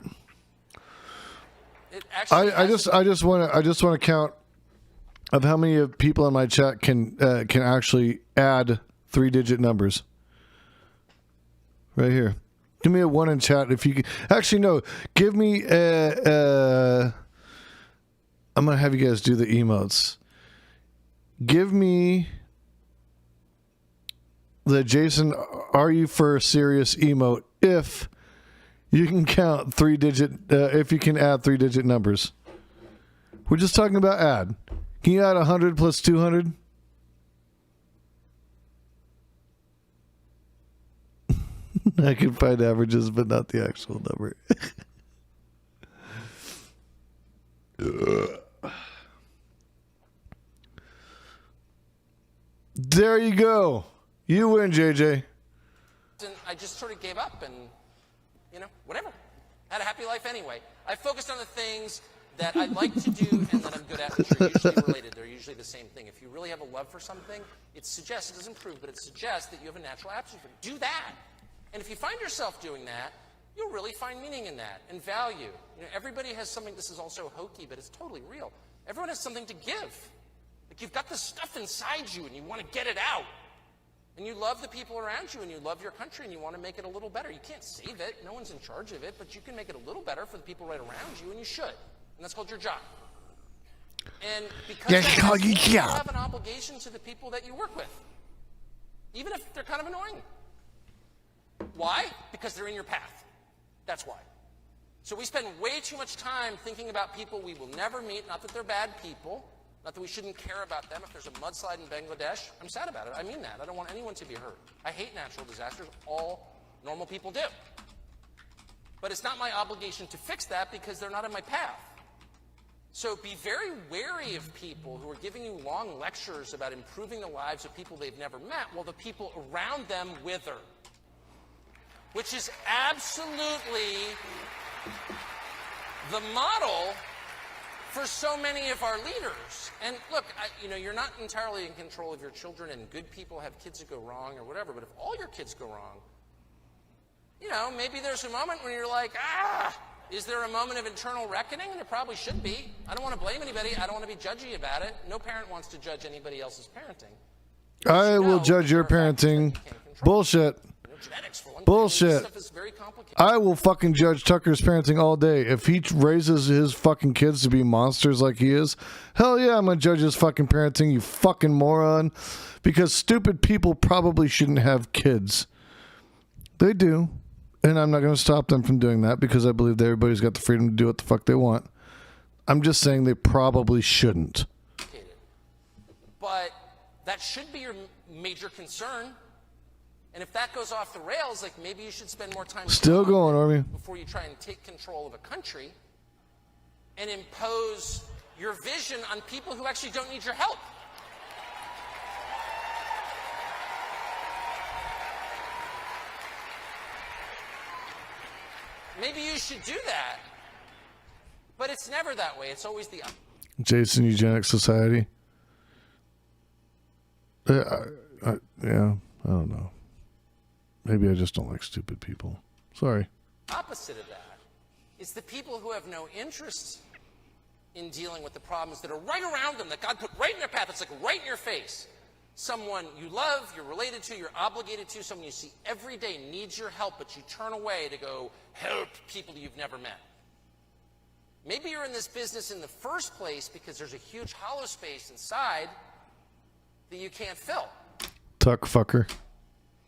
I just want to count of how many of people in my chat can actually add 3-digit numbers. Right here. Give me a 1 in chat if you can. Actually, no. Give me I'm gonna have you guys do the emotes. Give me the Jason, are you for serious emote if you can count 3-digit, if you can add 3-digit numbers. We're just talking about add. Can you add 100 plus 200? I can find averages, but not the actual number. There you go. You win, JJ. And I just sort of gave up and, whatever. Had a happy life anyway. I focused on the things that I like to do and that I'm good at, which are usually related. They're usually the same thing. If you really have a love for something, it doesn't prove, but it suggests that you have a natural aptitude for it. Do that. And if you find yourself doing that, you'll really find meaning in that and value. Everybody has something. This is also hokey, but it's totally real. Everyone has something to give. Like, you've got this stuff inside you and you want to get it out. And you love the people around you and you love your country and you want to make it a little better. You can't save it. No one's in charge of it, but you can make it a little better for the people right around you, and you should. And that's called your job. And because you have an obligation to the people that you work with, even if they're kind of annoying. Why? Because they're in your path. That's why. So we spend way too much time thinking about people we will never meet, not that they're bad people, not that we shouldn't care about them. If there's a mudslide in Bangladesh, I'm sad about it. I mean that. I don't want anyone to be hurt. I hate natural disasters. All normal people do. But it's not my obligation to fix that because they're not in my path. So be very wary of people who are giving you long lectures about improving the lives of people they've never met while the people around them wither. Which is absolutely the model for so many of our leaders. And look, you're not entirely in control of your children, and good people have kids that go wrong or whatever, but if all your kids go wrong, maybe there's a moment when you're like, is there a moment of internal reckoning? There probably should be. I don't want to blame anybody. I don't want to be judgy about it. No parent wants to judge anybody else's parenting. I You will know, judge your there are factors that you parenting. can't control. Bullshit. You know, genetics, for one thing. Bullshit. This stuff is very complicated. I will fucking judge Tucker's parenting all day. If he raises his fucking kids to be monsters like he is, hell yeah, I'm gonna judge his fucking parenting, you fucking moron. Because stupid people probably shouldn't have kids. They do. And I'm not gonna stop them from doing that because I believe that everybody's got the freedom to do what the fuck they want. I'm just saying they probably shouldn't. But that should be your major concern. And if that goes off the rails, like maybe you should spend more time Still going, Army. before you try and take control of a country and impose your vision on people who actually don't need your help. Maybe you should do that. But it's never that way. It's always the Jason Eugenics Society. Yeah, I don't know. Maybe I just don't like stupid people. Sorry. opposite of that. It's the people who have no interest in dealing with the problems that are right around them, that God put right in their path. It's like right in your face. Someone you love, you're related to, you're obligated to, someone you see every day needs your help, but you turn away to go help people you've never met. Maybe you're in this business in the first place because there's a huge hollow space inside that you can't fill. Tuck fucker.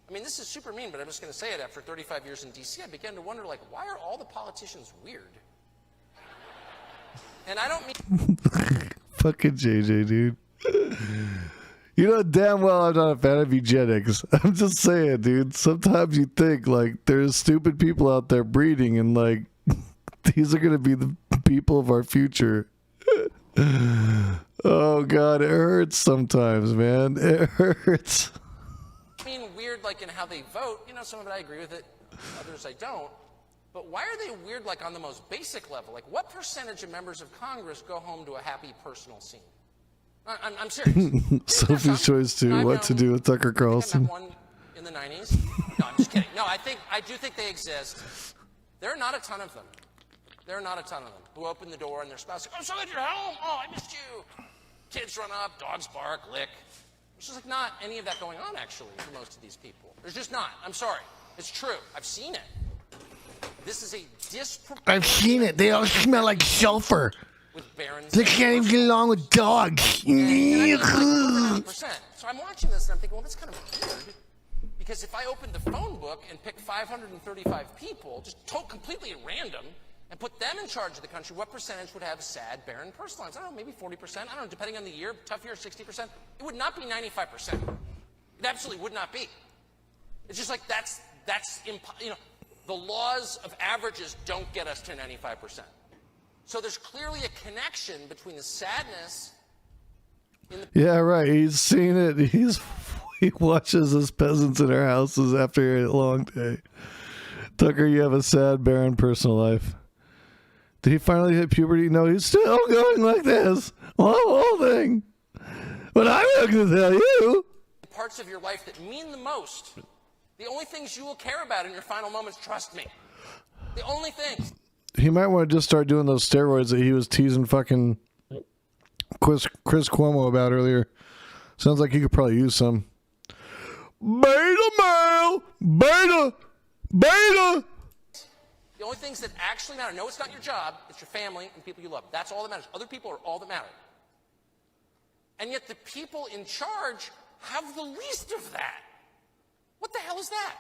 I mean, this is super mean, but I'm just going to say it. After 35 years in D.C., I began to wonder, like, why are all the politicians weird? And I don't mean... Fucking JJ, dude. You know damn well I'm not a fan of eugenics. I'm just saying, dude. Sometimes you think, like, there's stupid people out there breeding, and, like, these are going to be the people of our future. Oh, God, it hurts sometimes, man. It hurts. I mean, weird, like, in how they vote. You know, some of it I agree with it, others I don't. But why are they weird, like, on the most basic level? Like, what percentage of members of Congress go home to a happy personal scene? I'm serious. Sophie's choice to what to do with Tucker Carlson. I met one in the 90s. No, I'm just kidding. No, I do think they exist. There are not a ton of them. There are not a ton of them who open the door and their spouse like, "Oh, so glad you're home. Oh, I missed you." Kids run up, dogs bark, lick. There's just like not any of that going on actually for most of these people. There's just not. I'm sorry. It's true. I've seen it. This is a disproportionate. I've seen it. They all smell like sulfur. With barons. They can't even get along with dogs. And I mean, like, over 90%. So I'm watching this and I'm thinking, well, that's kind of weird. Because if I opened the phone book and picked 535 people, just completely at random, and put them in charge of the country, what percentage would have sad, barren personal lives? I don't know, maybe 40%. I don't know, depending on the year, tough year, 60%. It would not be 95%. It absolutely would not be. It's just like you know, the laws of averages don't get us to 95%. So there's clearly a connection between the sadness in the... Yeah, right. He's seen it. He watches us peasants in our houses after a long day. Tucker, you have a sad, barren personal life. Did he finally hit puberty? No, he's still going like this. The whole thing. But I'm not going to tell you. parts of your life that mean the most. The only things you will care about in your final moments, trust me. The only things. He might want to just start doing those steroids that he was teasing fucking Chris Cuomo about earlier. Sounds like he could probably use some. Beta male! Beta! Beta! The only things that actually matter. No, it's not your job. It's your family and people you love. That's all that matters. Other people are all that matter. And yet the people in charge have the least of that. What the hell is that?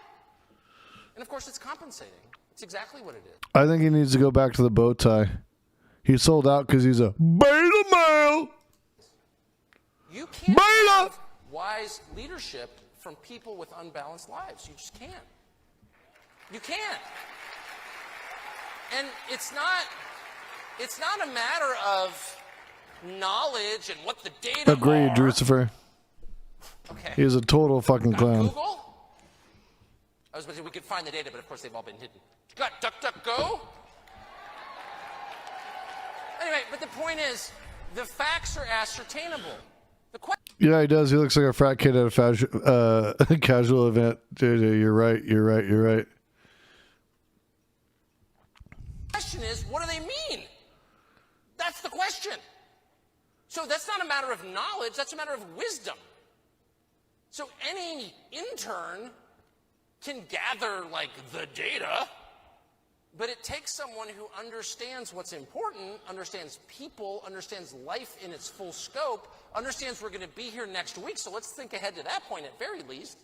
And of course, it's compensating. It's exactly what it is. I think he needs to go back to the bow tie. He sold out because he's a beta male. You can't have wise leadership from people with unbalanced lives. You just can't. You can't. And it's not a matter of knowledge and what the data Agreed, are. Drucifer. Okay. He's a total fucking Got clown. Google? I was about to say we could find the data, but of course they've all been hidden. Got DuckDuckGo? Anyway, but the point is, the facts are ascertainable. The question Yeah, he does. He looks like a frat kid at a casual event. JJ, you're right. You're right. You're right. is, what do they mean? That's the question. So that's not a matter of knowledge, that's a matter of wisdom. So any intern can gather, like, the data, but it takes someone who understands what's important, understands people, understands life in its full scope, understands we're going to be here next week, so let's think ahead to that point at very least,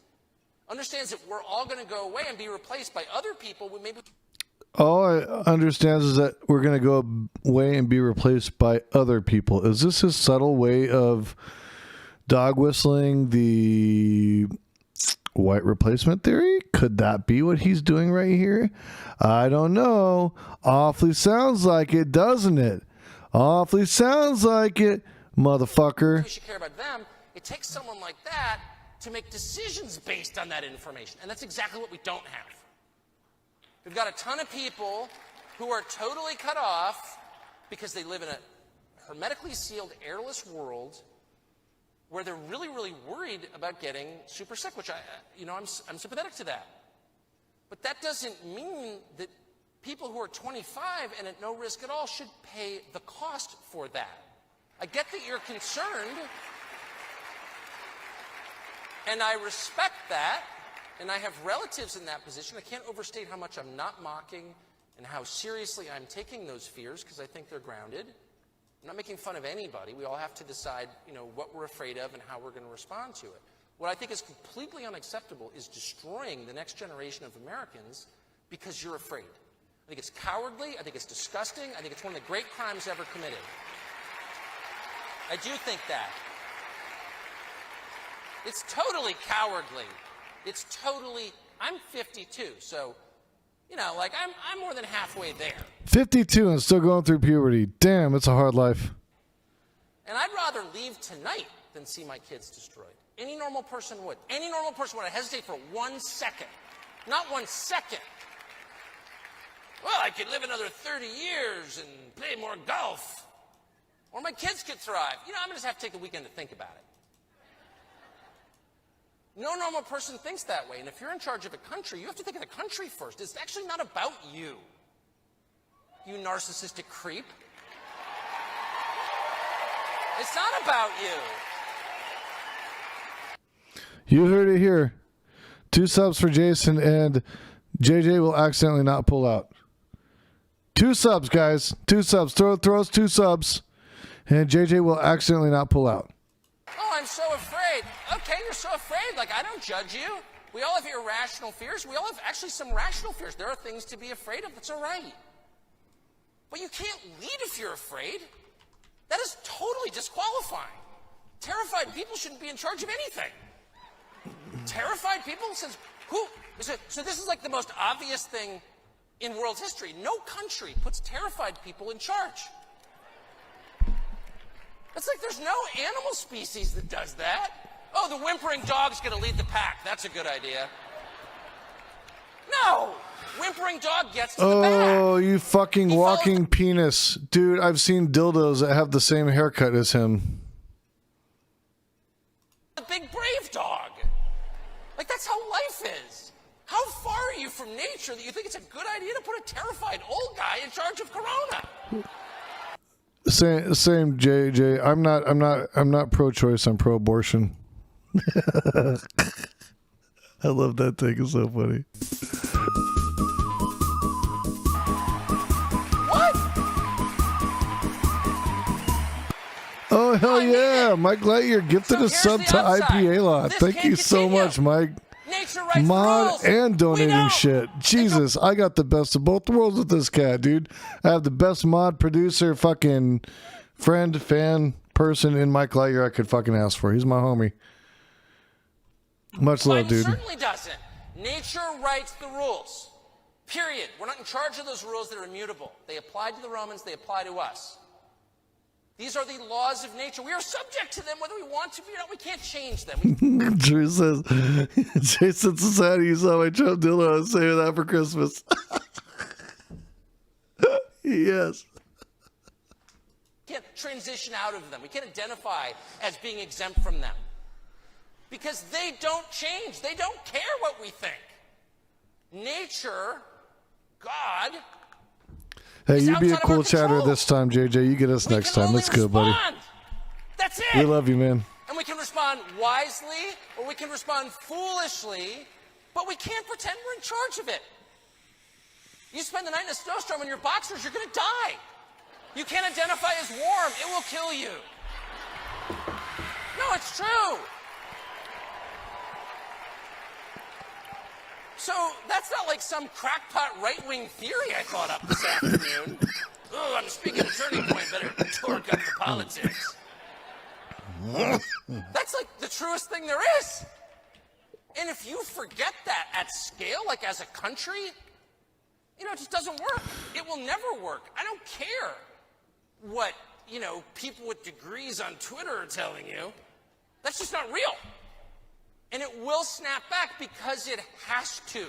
understands that we're all going to go away and be replaced by other people who maybe... All I understands is that we're going to go away and be replaced by other people. Is this his subtle way of dog whistling the white replacement theory? Could that be what he's doing right here? I don't know. Awfully sounds like it, doesn't it? Awfully sounds like it, motherfucker. We should care about them. It takes someone like that to make decisions based on that information, and that's exactly what we don't have. We've got a ton of people who are totally cut off because they live in a hermetically sealed, airless world where they're really, really worried about getting super sick, which I'm sympathetic to that. But that doesn't mean that people who are 25 and at no risk at all should pay the cost for that. I get that you're concerned, and I respect that, and I have relatives in that position. I can't overstate how much I'm not mocking and how seriously I'm taking those fears because I think they're grounded. I'm not making fun of anybody. We all have to decide, what we're afraid of and how we're going to respond to it. What I think is completely unacceptable is destroying the next generation of Americans because you're afraid. I think it's cowardly. I think it's disgusting. I think it's one of the great crimes ever committed. I do think that. It's totally cowardly. It's totally, I'm 52, so, I'm more than halfway there. 52 and still going through puberty. Damn, it's a hard life. And I'd rather leave tonight than see my kids destroyed. Any normal person would. Any normal person would. I hesitate for 1 second. Not 1 second. Well, I could live another 30 years and play more golf. Or my kids could thrive. I'm going to just have to take the weekend to think about it. No normal person thinks that way. And if you're in charge of a country, you have to think of the country first. It's actually not about you, you narcissistic creep. It's not about you. You heard it here. 2 subs for Jason, and JJ will accidentally not pull out. 2 subs, guys. 2 subs. Throw us 2 subs, and JJ will accidentally not pull out. Oh, I'm so afraid. Okay, you're so afraid. I don't judge you. We all have irrational fears. We all have actually some rational fears. There are things to be afraid of. That's all right. But you can't lead if you're afraid. That is totally disqualifying. Terrified people shouldn't be in charge of anything. Terrified people? Says who? So this is like the most obvious thing in world history. No country puts terrified people in charge. It's like there's no animal species that does that. Oh, the whimpering dog's going to lead the pack. That's a good idea. No! Whimpering dog gets to the back. Oh, you fucking walking penis. Dude, I've seen dildos that have the same haircut as him. The big brave dog. That's how life is. How far are you from nature that you think it's a good idea to put a terrified old guy in charge of Corona? Same, JJ. I'm not pro-choice. I'm pro-abortion. I love that thing. It's so funny. What? Oh hell yeah! Mike Lightyear gifted a sub to IPA Lot. Thank you so much, Mike. Mod and donating shit. Jesus, I got the best of both worlds with this cat, dude. I have the best mod, producer, fucking friend, fan, person in Mike Lightyear I could fucking ask for. He's my homie. Much love, dude. It certainly doesn't. Nature writes the rules. Period. We're not in charge of those rules that are immutable. They apply to the Romans, they apply to us. These are the laws of nature. We are subject to them whether we want to be or not. We can't change them. Drew says, Jason Society, you saw my Trump dildo. I was saving that for Christmas. Yes. We can't transition out of them. We can't identify as being exempt from them. Because they don't change. They don't care what we think. Nature, God... Hey, you be a cool chatter this time, JJ. You get us next time. Let's go, buddy. That's it. We love you, man. And we can respond respond wisely or we can respond foolishly, but we can't pretend we're in charge of it. You spend the night in a snowstorm in your boxers, you're going to die. You can't identify as warm. It will kill you. No, it's true. So that's not like some crackpot right-wing theory I thought up this afternoon. Oh, I'm speaking a turning point. Better torque up the politics. That's like the truest thing there is. And if you forget that at scale, like as a country, you know, it just doesn't work. It will never work. I don't care what, you know, people with degrees on Twitter are telling you. That's just not real. And it will snap back because it has to.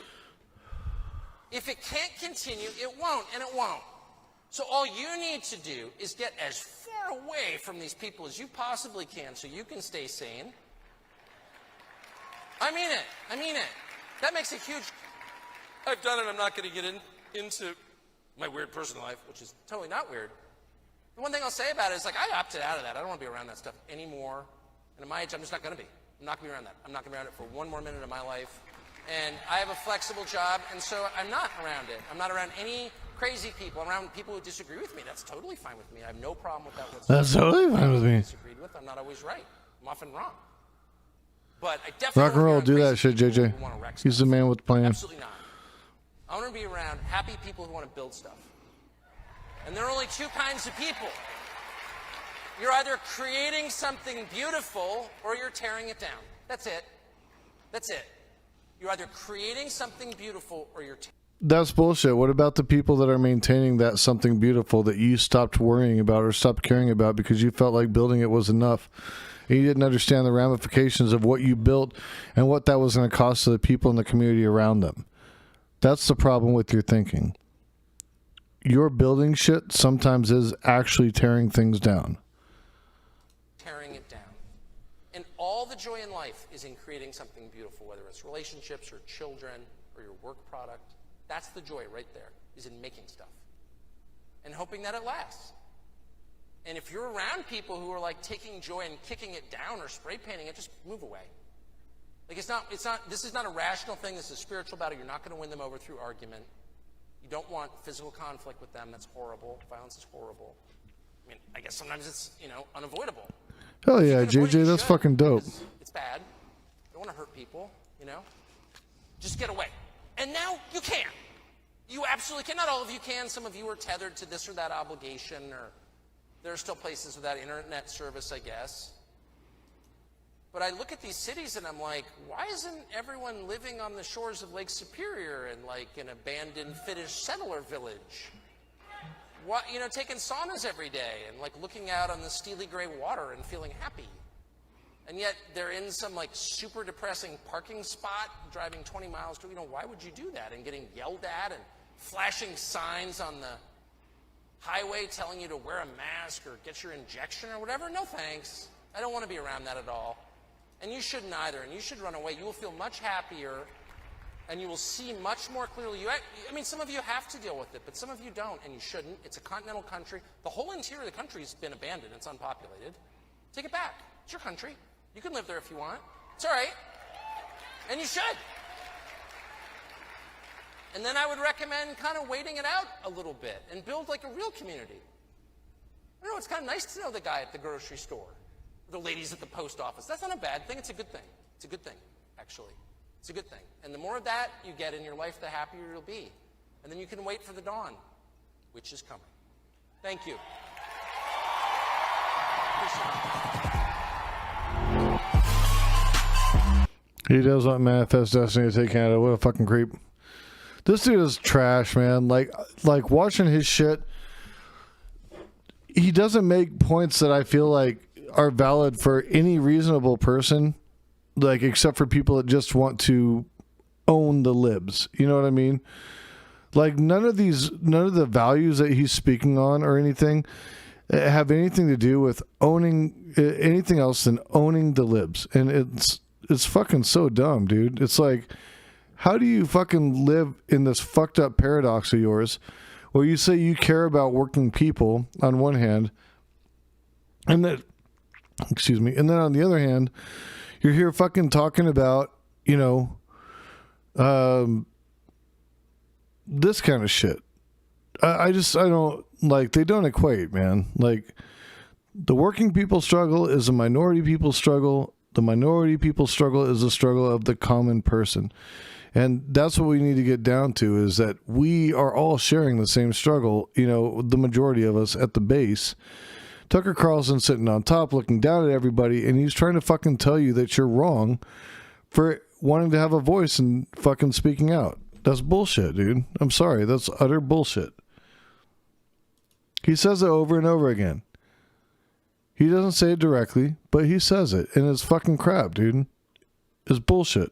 If it can't continue, it won't, and it won't. So all you need to do is get as far away from these people as you possibly can so you can stay sane. I mean it. I mean it. That makes a huge... I've done it. I'm not going to get into my weird personal life, which is totally not weird. The one thing I'll say about it is, like, I opted out of that. I don't want to be around that stuff anymore. And at my age, I'm just not going to be. I'm not going to be around that. I'm not going to be around it for one more minute of my life. And I have a flexible job, and so I'm not around it. I'm not around any crazy people. I'm around people who disagree with me. That's totally fine with me. I have no problem with that whatsoever. That's totally fine with me. Disagreed with. I'm not always right. I'm often wrong. But I definitely Rock and roll, do that shit, JJ. He's the man with the plan. Absolutely not. I want to be around happy people who want to build stuff. And there are only two kinds of people. You're either creating something beautiful or you're tearing it down. That's it. That's it. You're either creating something beautiful or you're That's bullshit. What about the people that are maintaining that something beautiful that you stopped worrying about or stopped caring about because you felt like building it was enough? And you didn't understand the ramifications of what you built and what that was going to cost to the people in the community around them. That's the problem with your thinking. Your building shit sometimes is actually tearing things down. Tearing it down. And all the joy in life is in creating something beautiful, whether it's relationships or children or your work product. That's the joy right there, is in making stuff and hoping that it lasts. And if you're around people who are like taking joy and kicking it down or spray painting it, just move away. Like this is not a rational thing. This is a spiritual battle. You're not going to win them over through argument. You don't want physical conflict with them. That's horrible. Violence is horrible. I mean, I guess sometimes it's, you know, unavoidable. Hell yeah, JJ, that's fucking dope. It's bad. You don't want to hurt people, you know? Just get away. And now you can. You absolutely can. Not all of you can. Some of you are tethered to this or that obligation, or there are still places without internet service, I guess. But I look at these cities and I'm like, why isn't everyone living on the shores of Lake Superior in like an abandoned Finnish settler village? What, you know, taking saunas every day and like looking out on the steely gray water and feeling happy. And yet they're in some like super depressing parking spot driving 20 miles to, you know, why would you do that? And getting yelled at and flashing signs on the highway telling you to wear a mask or get your injection or whatever. No thanks. I don't want to be around that at all. And you shouldn't either. And you should run away. You will feel much happier and you will see much more clearly. I mean, some of you have to deal with it, but some of you don't, and you shouldn't. It's a continental country. The whole interior of the country has been abandoned. It's unpopulated. Take it back. It's your country. You can live there if you want. It's all right. And you should. And then I would recommend kind of waiting it out a little bit and build like a real community. I don't know, it's kind of nice to know the guy at the grocery store, the ladies at the post office. That's not a bad thing. It's a good thing. It's a good thing, actually. It's a good thing. And the more of that you get in your life, the happier you'll be. And then you can wait for the dawn, which is coming. Thank you. He does want Manifest Destiny to take Canada. What a fucking creep. This dude is trash, man. Like watching his shit, he doesn't make points that I feel like are valid for any reasonable person, like except for people that just want to own the libs. You know what I mean? Like none of the values that he's speaking on or anything have anything to do with owning anything else than owning the libs. And it's fucking so dumb, dude. It's like, how do you fucking live in this fucked up paradox of yours where you say you care about working people on one hand, and that Excuse me. And then on the other hand, you're here fucking talking about, this kind of shit. I don't like, they don't equate, man. Like, the working people struggle is a minority people struggle. The minority people struggle is a struggle of the common person. And that's what we need to get down to, is that we are all sharing the same struggle, the majority of us at the base. Tucker Carlson sitting on top looking down at everybody, and he's trying to fucking tell you that you're wrong for wanting to have a voice and fucking speaking out. That's bullshit, dude. I'm sorry. That's utter bullshit. He says it over and over again. He doesn't say it directly, but he says it, and it's fucking crap, dude. It's bullshit.